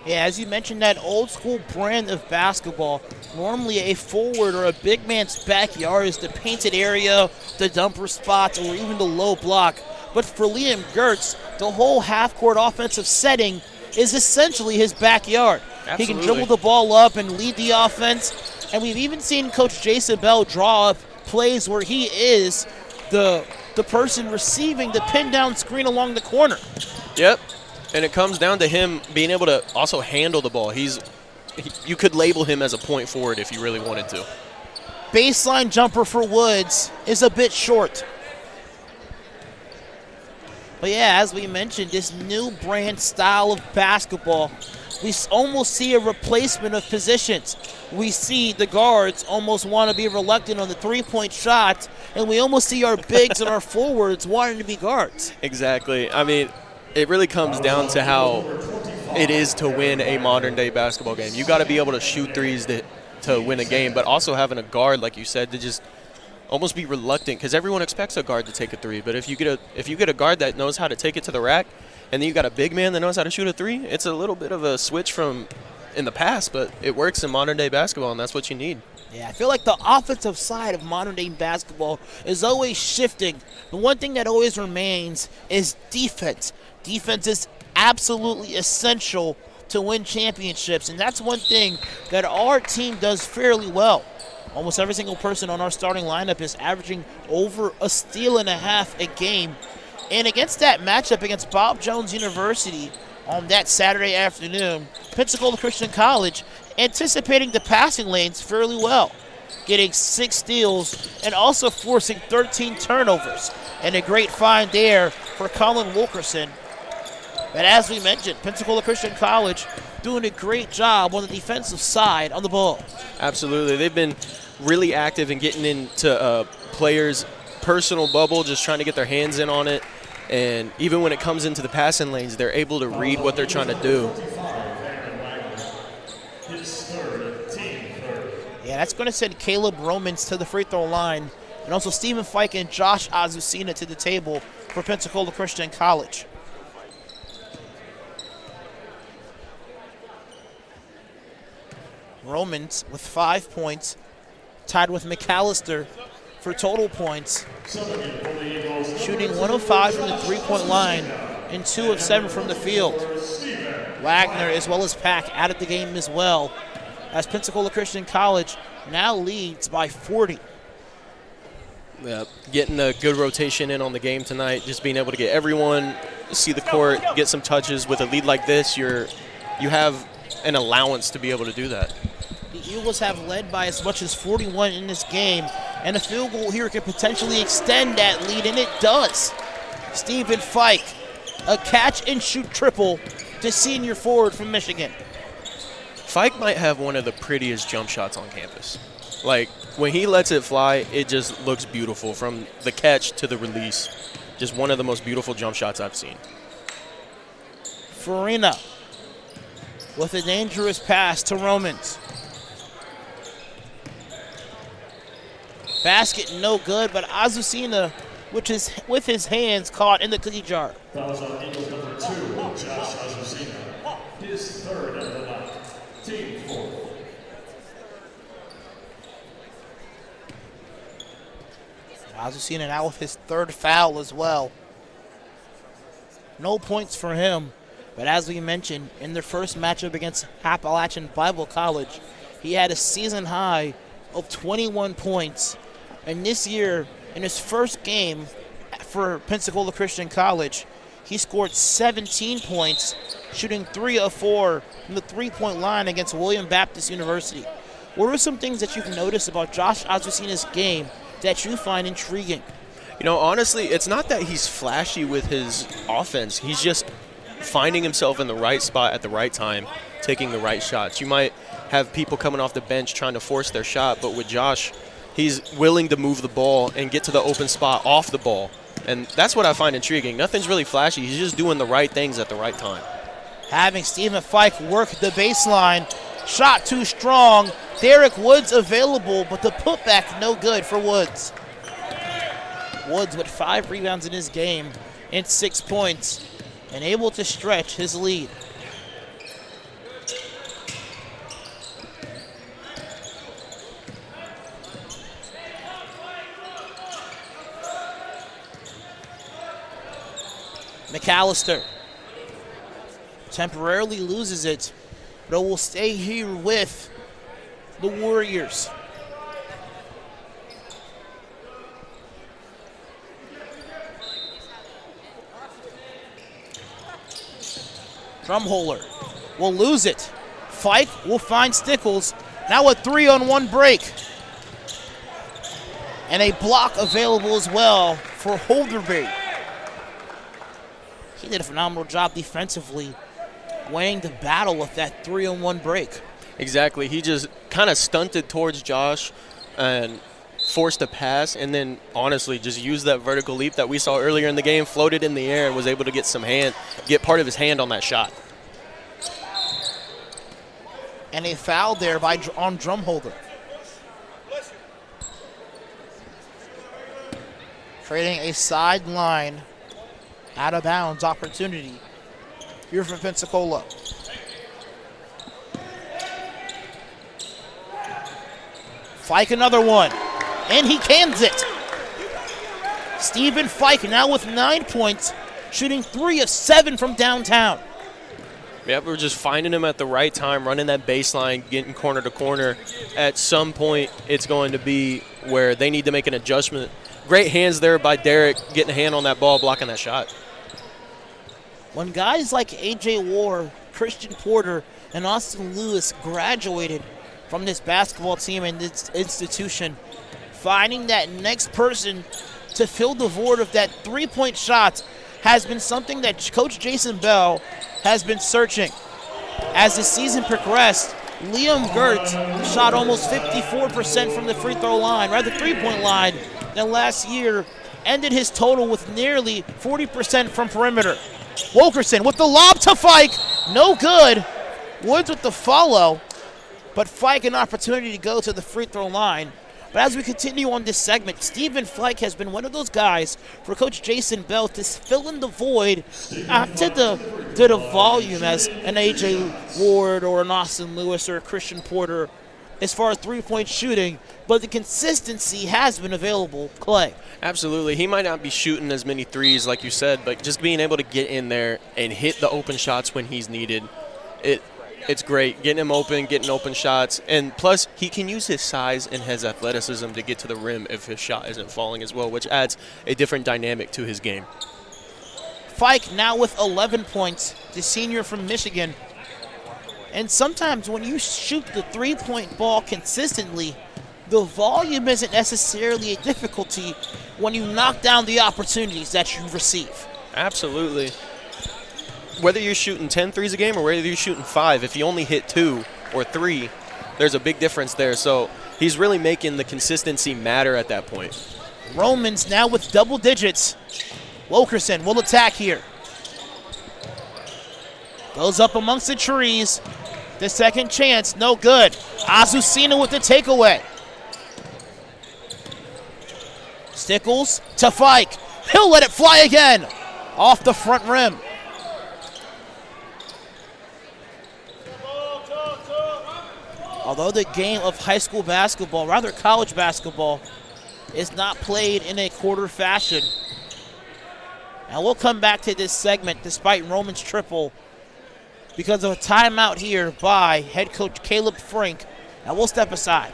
Yeah, as you mentioned, that old school brand of basketball, normally a forward or a big man's backyard is the painted area, the dumper spots, or even the low block. But for Liam Gertz, the whole half-court offensive setting is essentially his backyard. Absolutely. He can dribble the ball up and lead the offense. And we've even seen Coach Jason Bell draw up plays where he is the person receiving the pin-down screen along the corner. Yep. And it comes down to him being able to also handle the ball. He's you could label him as a point forward if you really wanted to. Baseline jumper for Woods is a bit short. But yeah, as we mentioned, this new brand style of basketball, we almost see a replacement of positions. We see the guards almost want to be reluctant on the three-point shot, and we almost see our bigs and our forwards wanting to be guards. Exactly. I mean, it really comes down to how it is to win a modern-day basketball game. You got to be able to shoot threes to win a game, but also having a guard, like you said, to just almost be reluctant, because everyone expects a guard to take a three. But if you get a guard that knows how to take it to the rack, and then you got a big man that knows how to shoot a three, it's a little bit of a switch from in the past, but it works in modern-day basketball, and that's what you need. Yeah, I feel like the offensive side of modern-day basketball is always shifting. The one thing that always remains is defense. Defense is absolutely essential to win championships, and that's one thing that our team does fairly well. Almost every single person on our starting lineup is averaging over a steal and a half a game. And against that matchup against Bob Jones University on that Saturday afternoon, Pensacola Christian College anticipating the passing lanes fairly well, getting 6 steals and also forcing 13 turnovers. And a great find there for Colin Wilkerson. But as we mentioned, Pensacola Christian College doing a great job on the defensive side on the ball. Absolutely. They've been really active in getting into players' personal bubble, just trying to get their hands in on it. And even when it comes into the passing lanes, they're able to read what they're trying to do. Yeah, that's going to send Caleb Romans to the free throw line, and also Stephen Fike and Josh Azucena to the table for Pensacola Christian College. Romans with 5 points, tied with McAllister for total points, shooting 105 from the three-point line and 2 of 7 from the field. Wagner as well as Pack out of the game as well, as Pensacola Christian College now leads by 40. Yeah, getting a good rotation in on the game tonight, just being able to get everyone see the court, get some touches. With a lead like this, you have an allowance to be able to do that. The Eagles have led by as much as 41 in this game, and a field goal here could potentially extend that lead, and it does. Stephen Fike, a catch-and-shoot triple to senior forward from Michigan. Fike might have one of the prettiest jump shots on campus. Like, when he lets it fly, it just looks beautiful from the catch to the release. Just one of the most beautiful jump shots I've seen. Farina with a dangerous pass to Romans. Basket no good, but Azucena, which is with his hands caught in the cookie jar. Fouls on Eagles number 2, Josh Azucena. His third of the night. Team 4. Azucena now with his third foul as well. No points for him, but as we mentioned, in their first matchup against Appalachian Bible College, he had a season high of 21 points. And this year, in his first game for Pensacola Christian College, he scored 17 points, shooting 3 of 4 from the three-point line against William Baptist University. What are some things that you've noticed about Josh Azucena's game that you find intriguing? You know, honestly, it's not that he's flashy with his offense. He's just finding himself in the right spot at the right time, taking the right shots. You might have people coming off the bench trying to force their shot, but with Josh, he's willing to move the ball and get to the open spot off the ball. And that's what I find intriguing. Nothing's really flashy. He's just doing the right things at the right time. Having Stephen Fike work the baseline. Shot too strong. Derek Woods available, but the putback no good for Woods. Woods with 5 rebounds in his game and 6 points, and able to stretch his lead. McAllister temporarily loses it, but will stay here with the Warriors. Drumholler will lose it. Fike will find Stickles. Now a 3-on-1 break. And a block available as well for Holderby. He did a phenomenal job defensively, winning the battle with that 3-on-1 break. Exactly. He just kind of stunted towards Josh and forced a pass, and then honestly just used that vertical leap that we saw earlier in the game, floated in the air, and was able to get part of his hand on that shot. And a foul there on Drumholder. Creating a sideline out of bounds opportunity here for Pensacola. Fike another one, and he cans it. Stephen Fike now with 9 points, shooting 3 of 7 from downtown. Yep, we're just finding him at the right time, running that baseline, getting corner to corner. At some point, it's going to be where they need to make an adjustment. Great hands there by Derek, getting a hand on that ball, blocking that shot. When guys like A.J. Ward, Christian Porter, and Austin Lewis graduated from this basketball team and this institution, finding that next person to fill the void of that three-point shot has been something that Coach Jason Bell has been searching. As the season progressed, Liam Gertz shot almost 54% from the free throw line, rather three-point line, than last year, ended his total with nearly 40% from perimeter. Wilkerson with the lob to Fike, no good. Woods with the follow, but Fike an opportunity to go to the free throw line. But as we continue on this segment, Stephen Fike has been one of those guys for Coach Jason Bell to fill in the void to the volume as an A.J. Ward or an Austin Lewis or a Christian Porter as far as three-point shooting, but the consistency has been available. Clay. Absolutely. He might not be shooting as many threes like you said, but just being able to get in there and hit the open shots when he's needed, it's great. Getting him open, getting open shots, and plus he can use his size and his athleticism to get to the rim if his shot isn't falling as well, which adds a different dynamic to his game. Fike now with 11 points, the senior from Michigan. And sometimes when you shoot the three-point ball consistently, the volume isn't necessarily a difficulty when you knock down the opportunities that you receive. Absolutely. Whether you're shooting 10 threes a game or whether you're shooting 5, if you only hit 2 or 3, there's a big difference there. So he's really making the consistency matter at that point. Romans now with double digits. Wilkerson will attack here. Goes up amongst the trees. The second chance, no good. Azucena with the takeaway. Stickles to Fike. He'll let it fly again. Off the front rim. Although the game of high school basketball, rather college basketball, is not played in a quarter fashion. And we'll come back to this segment despite Roman's triple because of a timeout here by head coach Caleb Frank. And we'll step aside.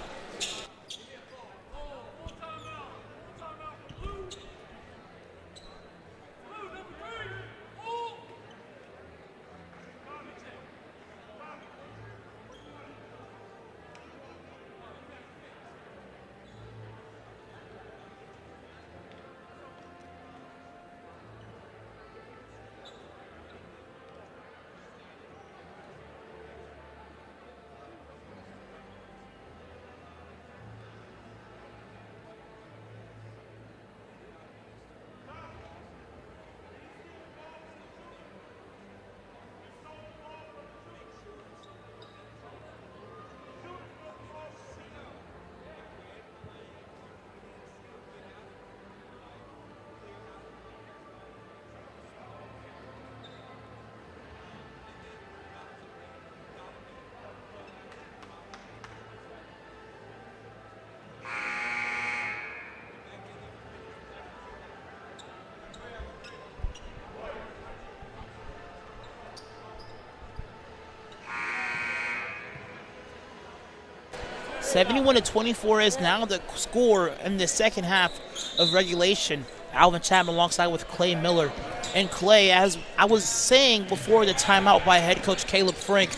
(71-24) is now the score in the second half of regulation. Alvin Chapman alongside with Clay Miller. And Clay, as I was saying before the timeout by head coach Caleb Frank,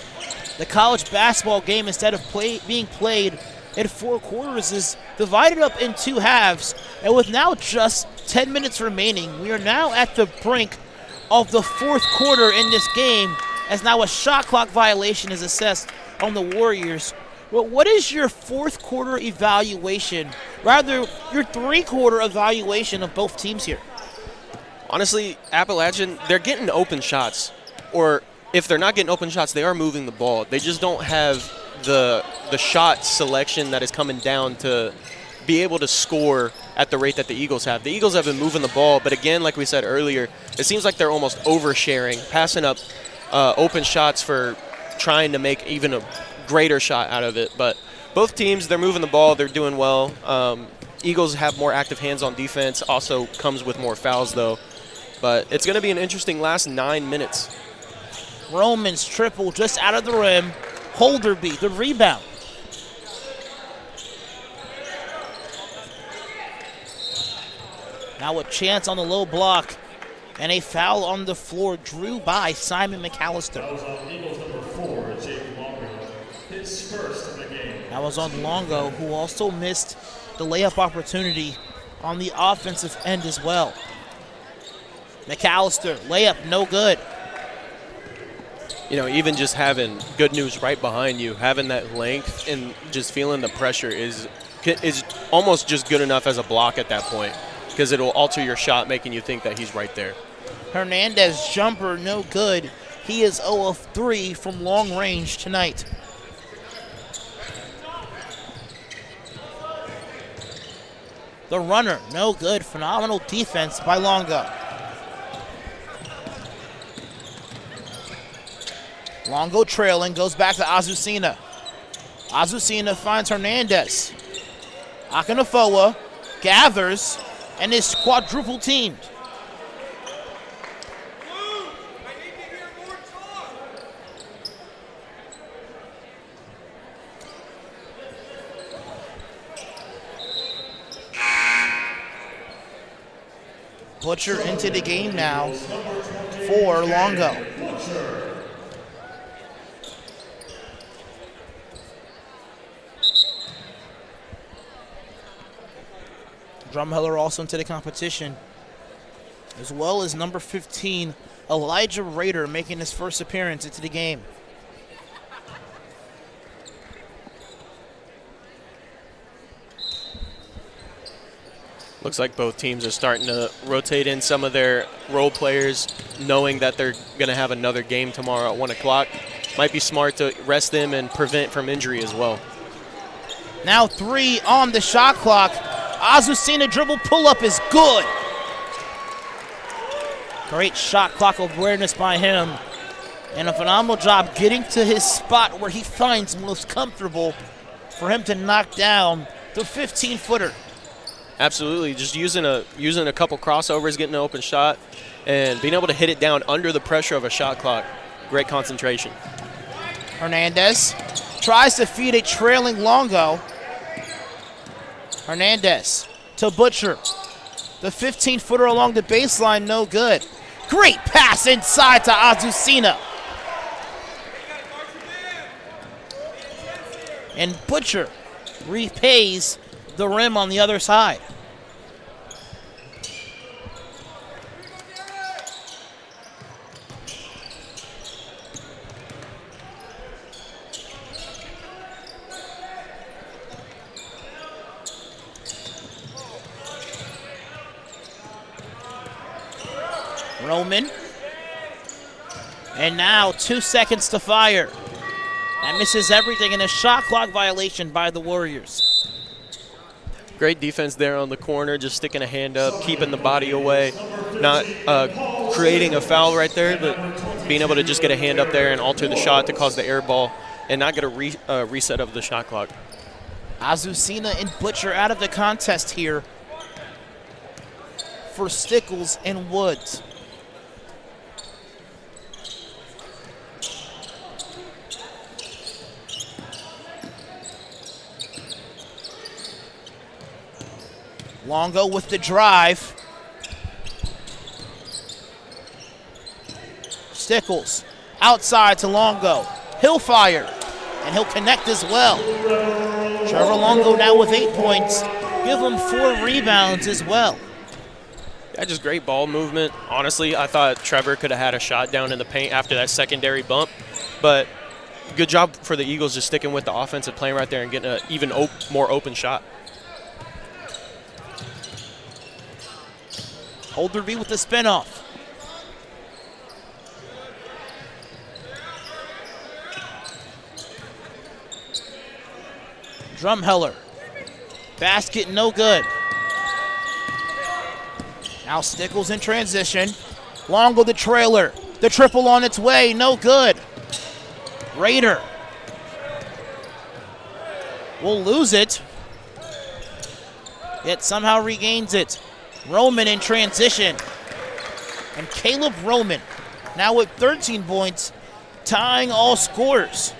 The college basketball game, instead of being played in 4 quarters, is divided up in 2 halves. And with now just 10 minutes remaining, we are now at the brink of the 4th quarter in this game, as now a shot clock violation is assessed on the Warriors. Well, what is your 4th quarter evaluation, rather your 3-quarter evaluation of both teams here? Honestly, Appalachian, they're getting open shots. Or if they're not getting open shots, they are moving the ball. They just don't have the shot selection that is coming down to be able to score at the rate that the Eagles have. The Eagles have been moving the ball, but again, like we said earlier, it seems like they're almost oversharing, passing up open shots for trying to make even a greater shot out of it. But both teams, they're moving the ball, they're doing well. Eagles have more active hands on defense, also comes with more fouls though. But it's going to be an interesting last 9 minutes. Roman's triple just out of the rim. Holderby, the rebound. Now a chance on the low block, and a foul on the floor, drew by Simon McAllister. That was on Eagles number 4, Jake Longo. His first of the game. That was on Longo, who also missed the layup opportunity on the offensive end as well. McAllister, layup, no good. You know, even just having good news right behind you, having that length and just feeling the pressure is almost just good enough as a block at that point, because it'll alter your shot, making you think that he's right there. Hernandez jumper, no good. He is 0 of 3 from long range tonight. The runner, no good. Phenomenal defense by Longo. Longo trailing, goes back to Azucena. Azucena finds Hernandez. Akinofoa gathers and is quadruple teamed. Butcher into the game now for Longo. Drumheller also into the competition, as well as number 15, Elijah Rader, making his first appearance into the game. Looks like both teams are starting to rotate in some of their role players, knowing that they're going to have another game tomorrow at 1 o'clock. Might be smart to rest them and prevent from injury as well. Now 3 on the shot clock. Azucena dribble pull-up is good. Great shot clock awareness by him, and a phenomenal job getting to his spot where he finds most comfortable for him to knock down the 15-footer. Absolutely, just using a couple crossovers, getting an open shot, and being able to hit it down under the pressure of a shot clock. Great concentration. Hernandez tries to feed a trailing Longo. Hernandez to Butcher. The 15-footer along the baseline, no good. Great pass inside to Azucena. And Butcher repays the rim on the other side. Roman. And now 2 seconds to fire. That misses everything, and a shot clock violation by the Warriors. Great defense there on the corner, just sticking a hand up, keeping the body away, not creating a foul right there, but being able to just get a hand up there and alter the shot to cause the air ball and not get a reset of the shot clock. Azucena and Butcher out of the contest here for Stickles and Woods. Longo with the drive. Stickles outside to Longo. He'll fire, and he'll connect as well. Trevor Longo now with 8 points. Give him 4 rebounds as well. Yeah, just great ball movement. Honestly, I thought Trevor could have had a shot down in the paint after that secondary bump, but good job for the Eagles just sticking with the offensive playing right there and getting an even more open shot. Holderby with the spin-off. Drumheller. Basket no good. Now Stickles in transition. Longo the trailer. The triple on its way, no good. Raider will lose it, yet somehow regains it. Roman in transition. And Caleb Roman now with 13 points, tying all scores.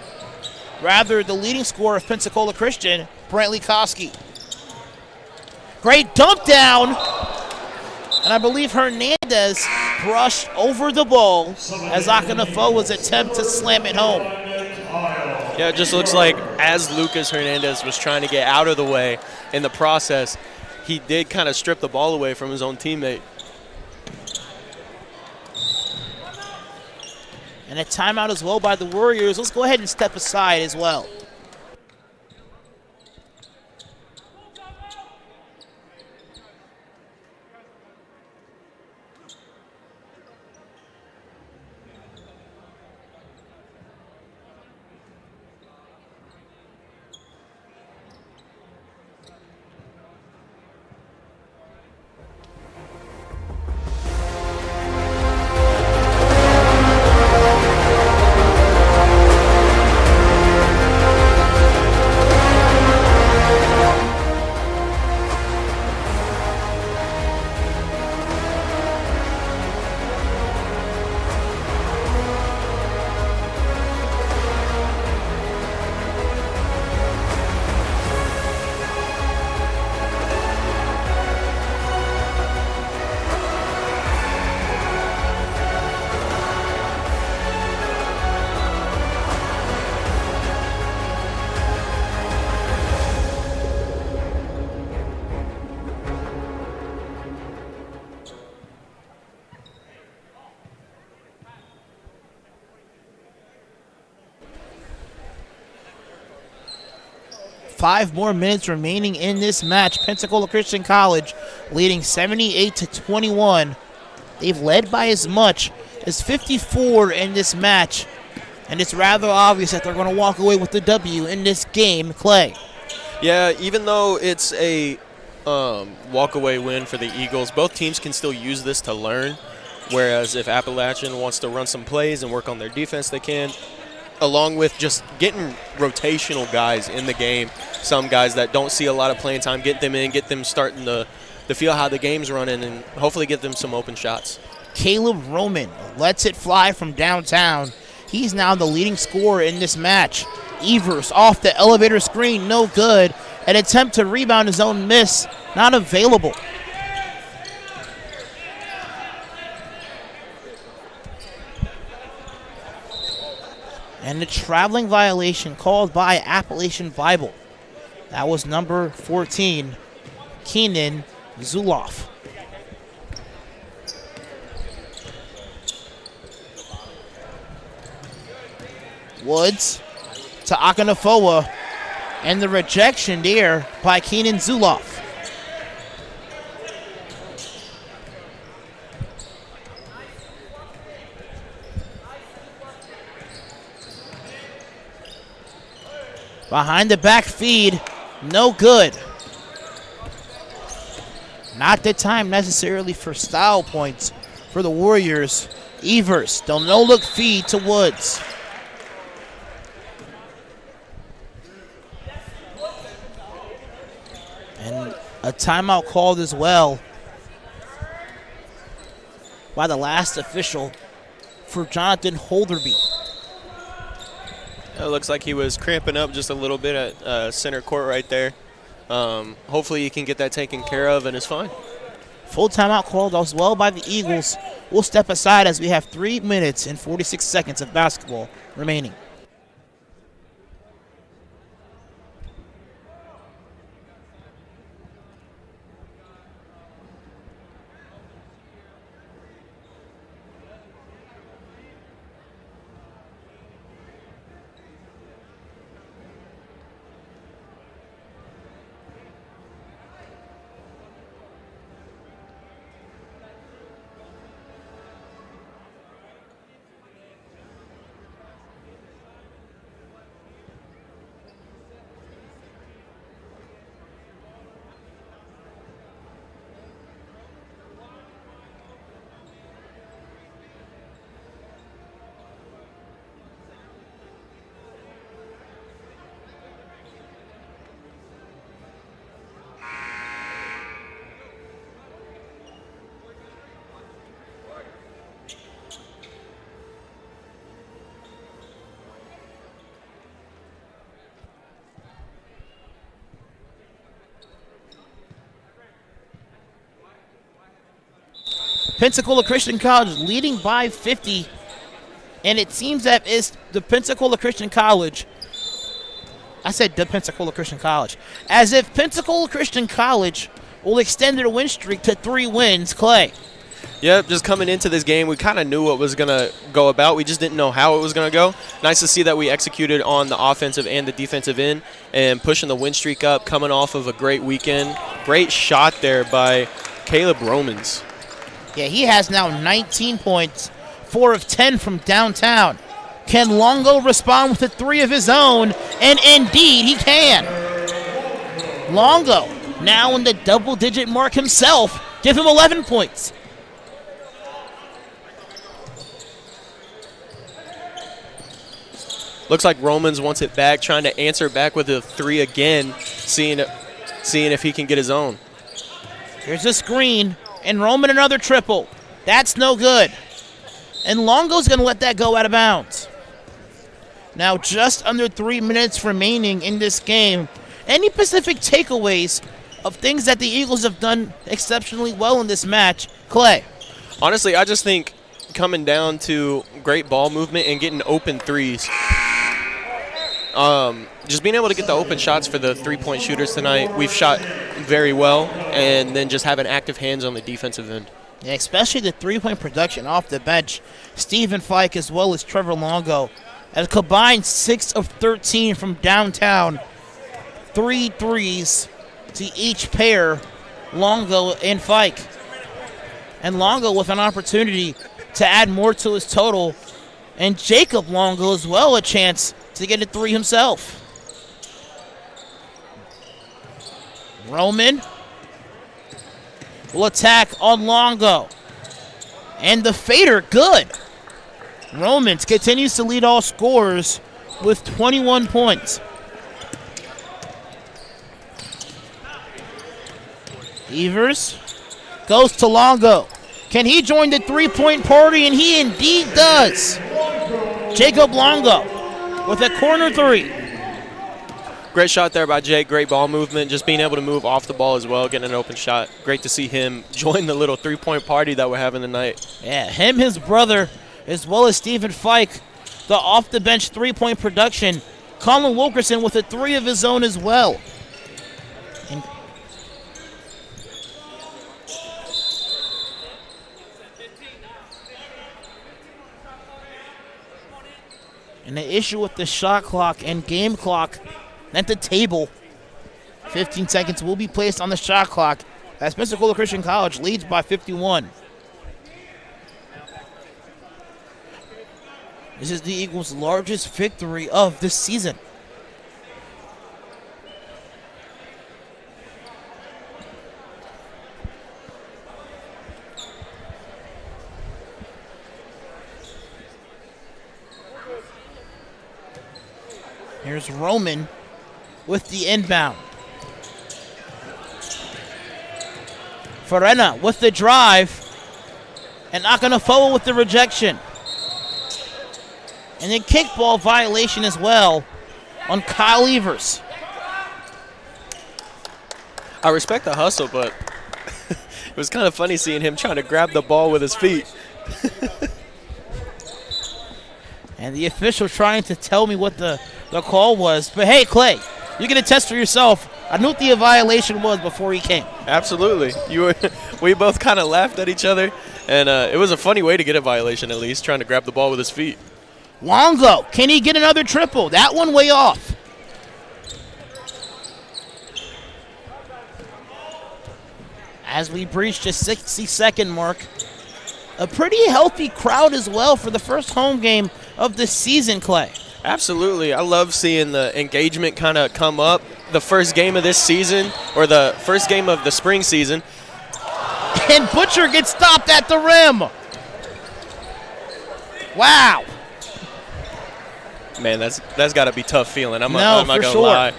Rather, the leading scorer of Pensacola Christian, Brantley Koski. Great dump down. And I believe Hernandez brushed over the ball as Akinafoa's attempt to slam it home. Yeah, it just looks like as Lucas Hernandez was trying to get out of the way in the process, he did kind of strip the ball away from his own teammate. And a timeout as well by the Warriors. Let's go ahead and step aside as well. Five more minutes remaining in this match. Pensacola Christian College leading 78-21. They've led by as much as 54 in this match, and it's rather obvious that they're going to walk away with the W in this game, Clay. Yeah, even though it's a walk-away win for the Eagles, both teams can still use this to learn, whereas if Appalachian wants to run some plays and work on their defense, they can, along with just getting rotational guys in the game, some guys that don't see a lot of playing time, get them in, get them starting to feel how the game's running, and hopefully get them some open shots. Caleb Roman lets it fly from downtown. He's now the leading scorer in this match. Evers off the elevator screen, no good. An attempt to rebound his own miss, not available. And the traveling violation called by Appalachian Bible. That was number 14, Keenan Zuloff. Woods to Akinafoa, and the rejection there by Keenan Zuloff. Behind the back feed, no good. Not the time necessarily for style points for the Warriors. Evers, the no-look feed to Woods. And a timeout called as well by the last official for Jonathan Holderby. It looks like he was cramping up just a little bit at center court right there. Hopefully he can get that taken care of and is fine. Full timeout called as well by the Eagles. We'll step aside as we have 3 minutes and 46 seconds of basketball remaining. Pensacola Christian College leading by 50. And it seems that it's the Pensacola Christian College. I said the Pensacola Christian College. As if Pensacola Christian College will extend their win streak to 3 wins. Clay. Yep, just coming into this game, we kind of knew what was going to go about. We just didn't know how it was going to go. Nice to see that we executed on the offensive and the defensive end and pushing the win streak up, coming off of a great weekend. Great shot there by Caleb Romans. Yeah, he has now 19 points, 4 of 10 from downtown. Can Longo respond with a 3 of his own? And indeed he can. Longo now in the double-digit mark himself. Give him 11 points. Looks like Romans wants it back, trying to answer back with a 3 again, seeing if he can get his own. Here's a screen, and Roman another triple. That's no good. And Longo's going to let that go out of bounds. Now just under 3 minutes remaining in this game. Any specific takeaways of things that the Eagles have done exceptionally well in this match? Clay. Honestly, I just think coming down to great ball movement and getting open threes. Just being able to get the open shots for the three-point shooters tonight. We've shot very well, and then just having active hands on the defensive end. Yeah, especially the three-point production off the bench. Stephen Fike as well as Trevor Longo. A combined 6 of 13 from downtown. 3 threes to each pair, Longo and Fike. And Longo with an opportunity to add more to his total. And Jacob Longo as well a chance to get a 3 himself. Roman will attack on Longo. And the fader, good. Romans continues to lead all scorers with 21 points. Evers goes to Longo. Can he join the three-point party? And he indeed does. Jacob Longo with a corner 3. Great shot there by Jake. Great ball movement. Just being able to move off the ball as well, getting an open shot. Great to see him join the little three-point party that we're having tonight. Yeah, him, his brother, as well as Stephen Fike, the off-the-bench three-point production. Colin Wilkerson with a 3 of his own as well. And the issue with the shot clock and game clock at the table, 15 seconds will be placed on the shot clock as Pensacola Christian College leads by 51. This is the Eagles' largest victory of this season. Here's Roman with the inbound. Farena with the drive. And Akanafoa with the rejection. And then kickball violation as well on Kyle Evers. I respect the hustle, but it was kind of funny seeing him trying to grab the ball with his feet. And the official trying to tell me what the call was. But hey, Clay, you can attest for yourself. I knew what the violation was before he came. Absolutely. We both kind of laughed at each other, and it was a funny way to get a violation at least, trying to grab the ball with his feet. Longo, can he get another triple? That one way off. As we breach the 60-second mark, a pretty healthy crowd as well for the first home game of the season, Clay. Absolutely. I love seeing the engagement kind of come up. The first game of this season, or the first game of the spring season. And Butcher gets stopped at the rim. Wow. Man, that's got to be tough feeling. I'm No, not for going to sure. lie.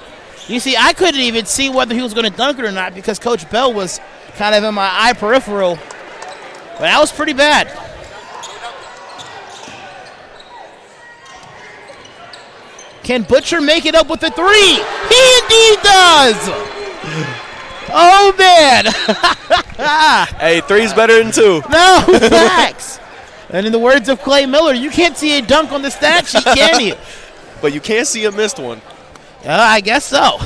You see, I couldn't even see whether he was going to dunk it or not because Coach Bell was kind of in my eye peripheral. But that was pretty bad. Can Butcher make it up with the 3? He indeed does! Oh, man. Hey, 3's better than 2. No, facts. And in the words of Clay Miller, you can't see a dunk on the stat sheet, can you? But you can't see a missed one. I guess so.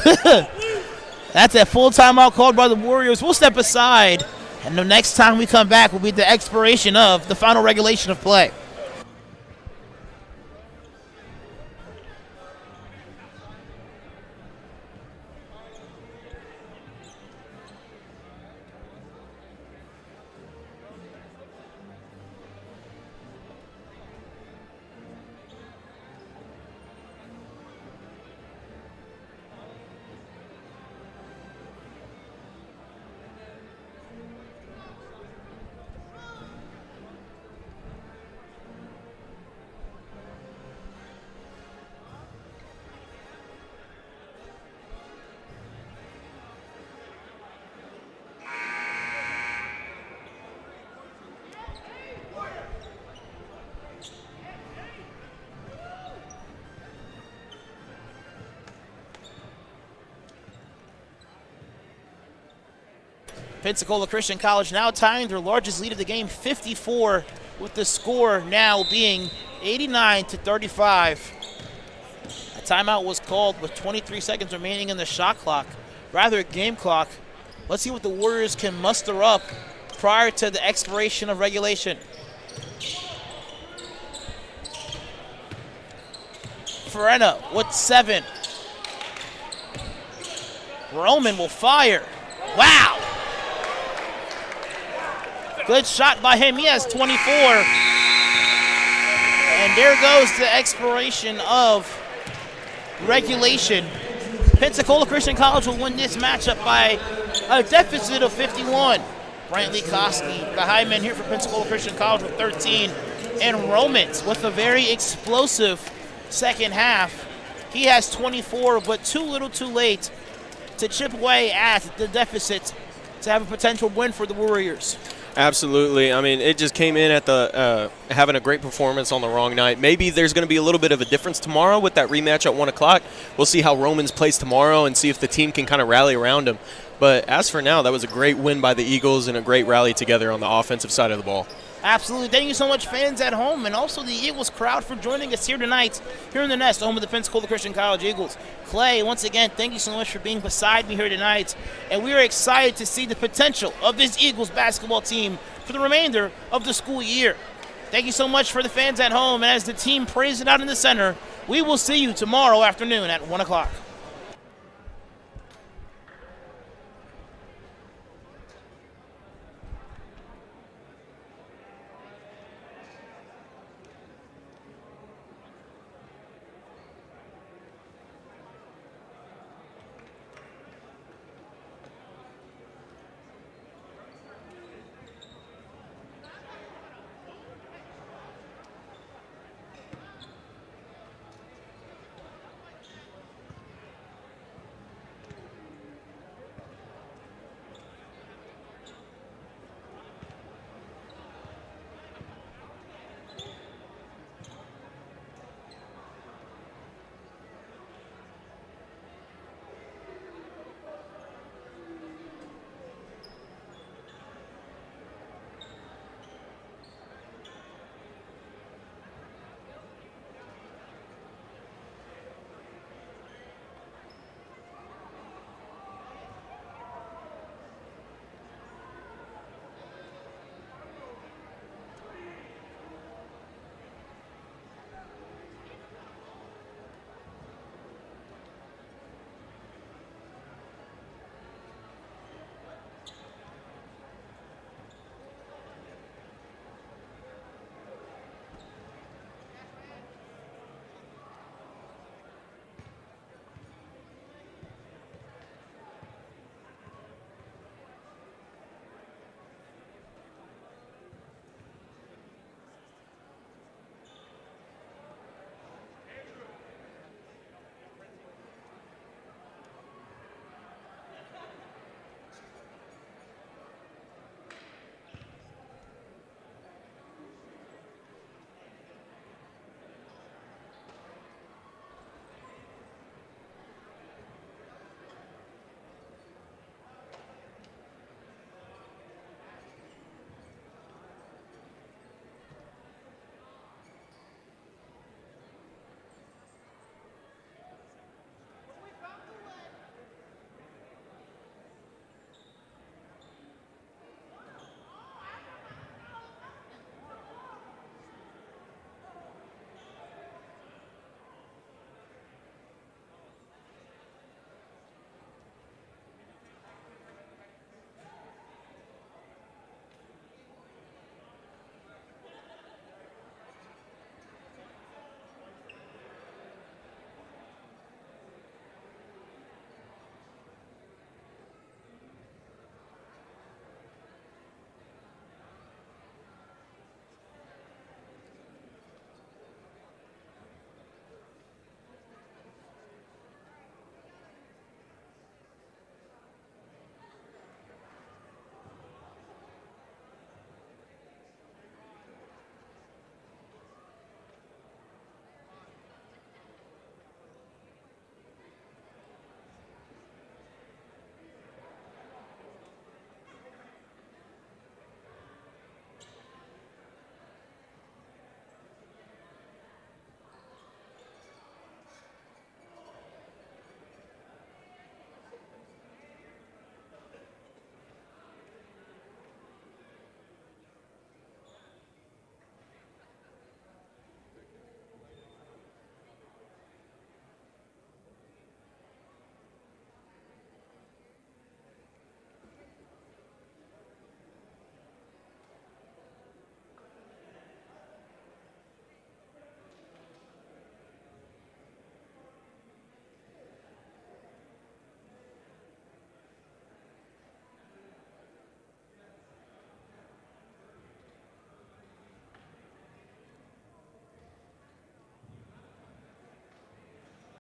That's a full timeout called by the Warriors. We'll step aside, and the next time we come back will be the expiration of the final regulation of play. Pensacola Christian College now tying their largest lead of the game, 54, with the score now being 89-35. A timeout was called with 23 seconds remaining in the shot clock, rather game clock. Let's see what the Warriors can muster up prior to the expiration of regulation. Ferena with 7. Roman will fire. Wow. Good shot by him. He has 24. And there goes the expiration of regulation. Pensacola Christian College will win this matchup by a deficit of 51. Brantley Koski, the high man here for Pensacola Christian College with 13. And Romans with a very explosive second half. He has 24, but too little too late to chip away at the deficit to have a potential win for the Warriors. Absolutely. I mean, it just came in at the having a great performance on the wrong night. Maybe there's going to be a little bit of a difference tomorrow with that rematch at 1 o'clock. We'll see how Romans plays tomorrow and see if the team can kind of rally around him. But as for now, that was a great win by the Eagles and a great rally together on the offensive side of the ball. Absolutely. Thank you so much, fans at home, and also the Eagles crowd for joining us here tonight, here in the Nest, home of the Pensacola Christian College Eagles. Clay, once again, thank you so much for being beside me here tonight, and we are excited to see the potential of this Eagles basketball team for the remainder of the school year. Thank you so much for the fans at home, and as the team prays it out in the center, we will see you tomorrow afternoon at 1 o'clock.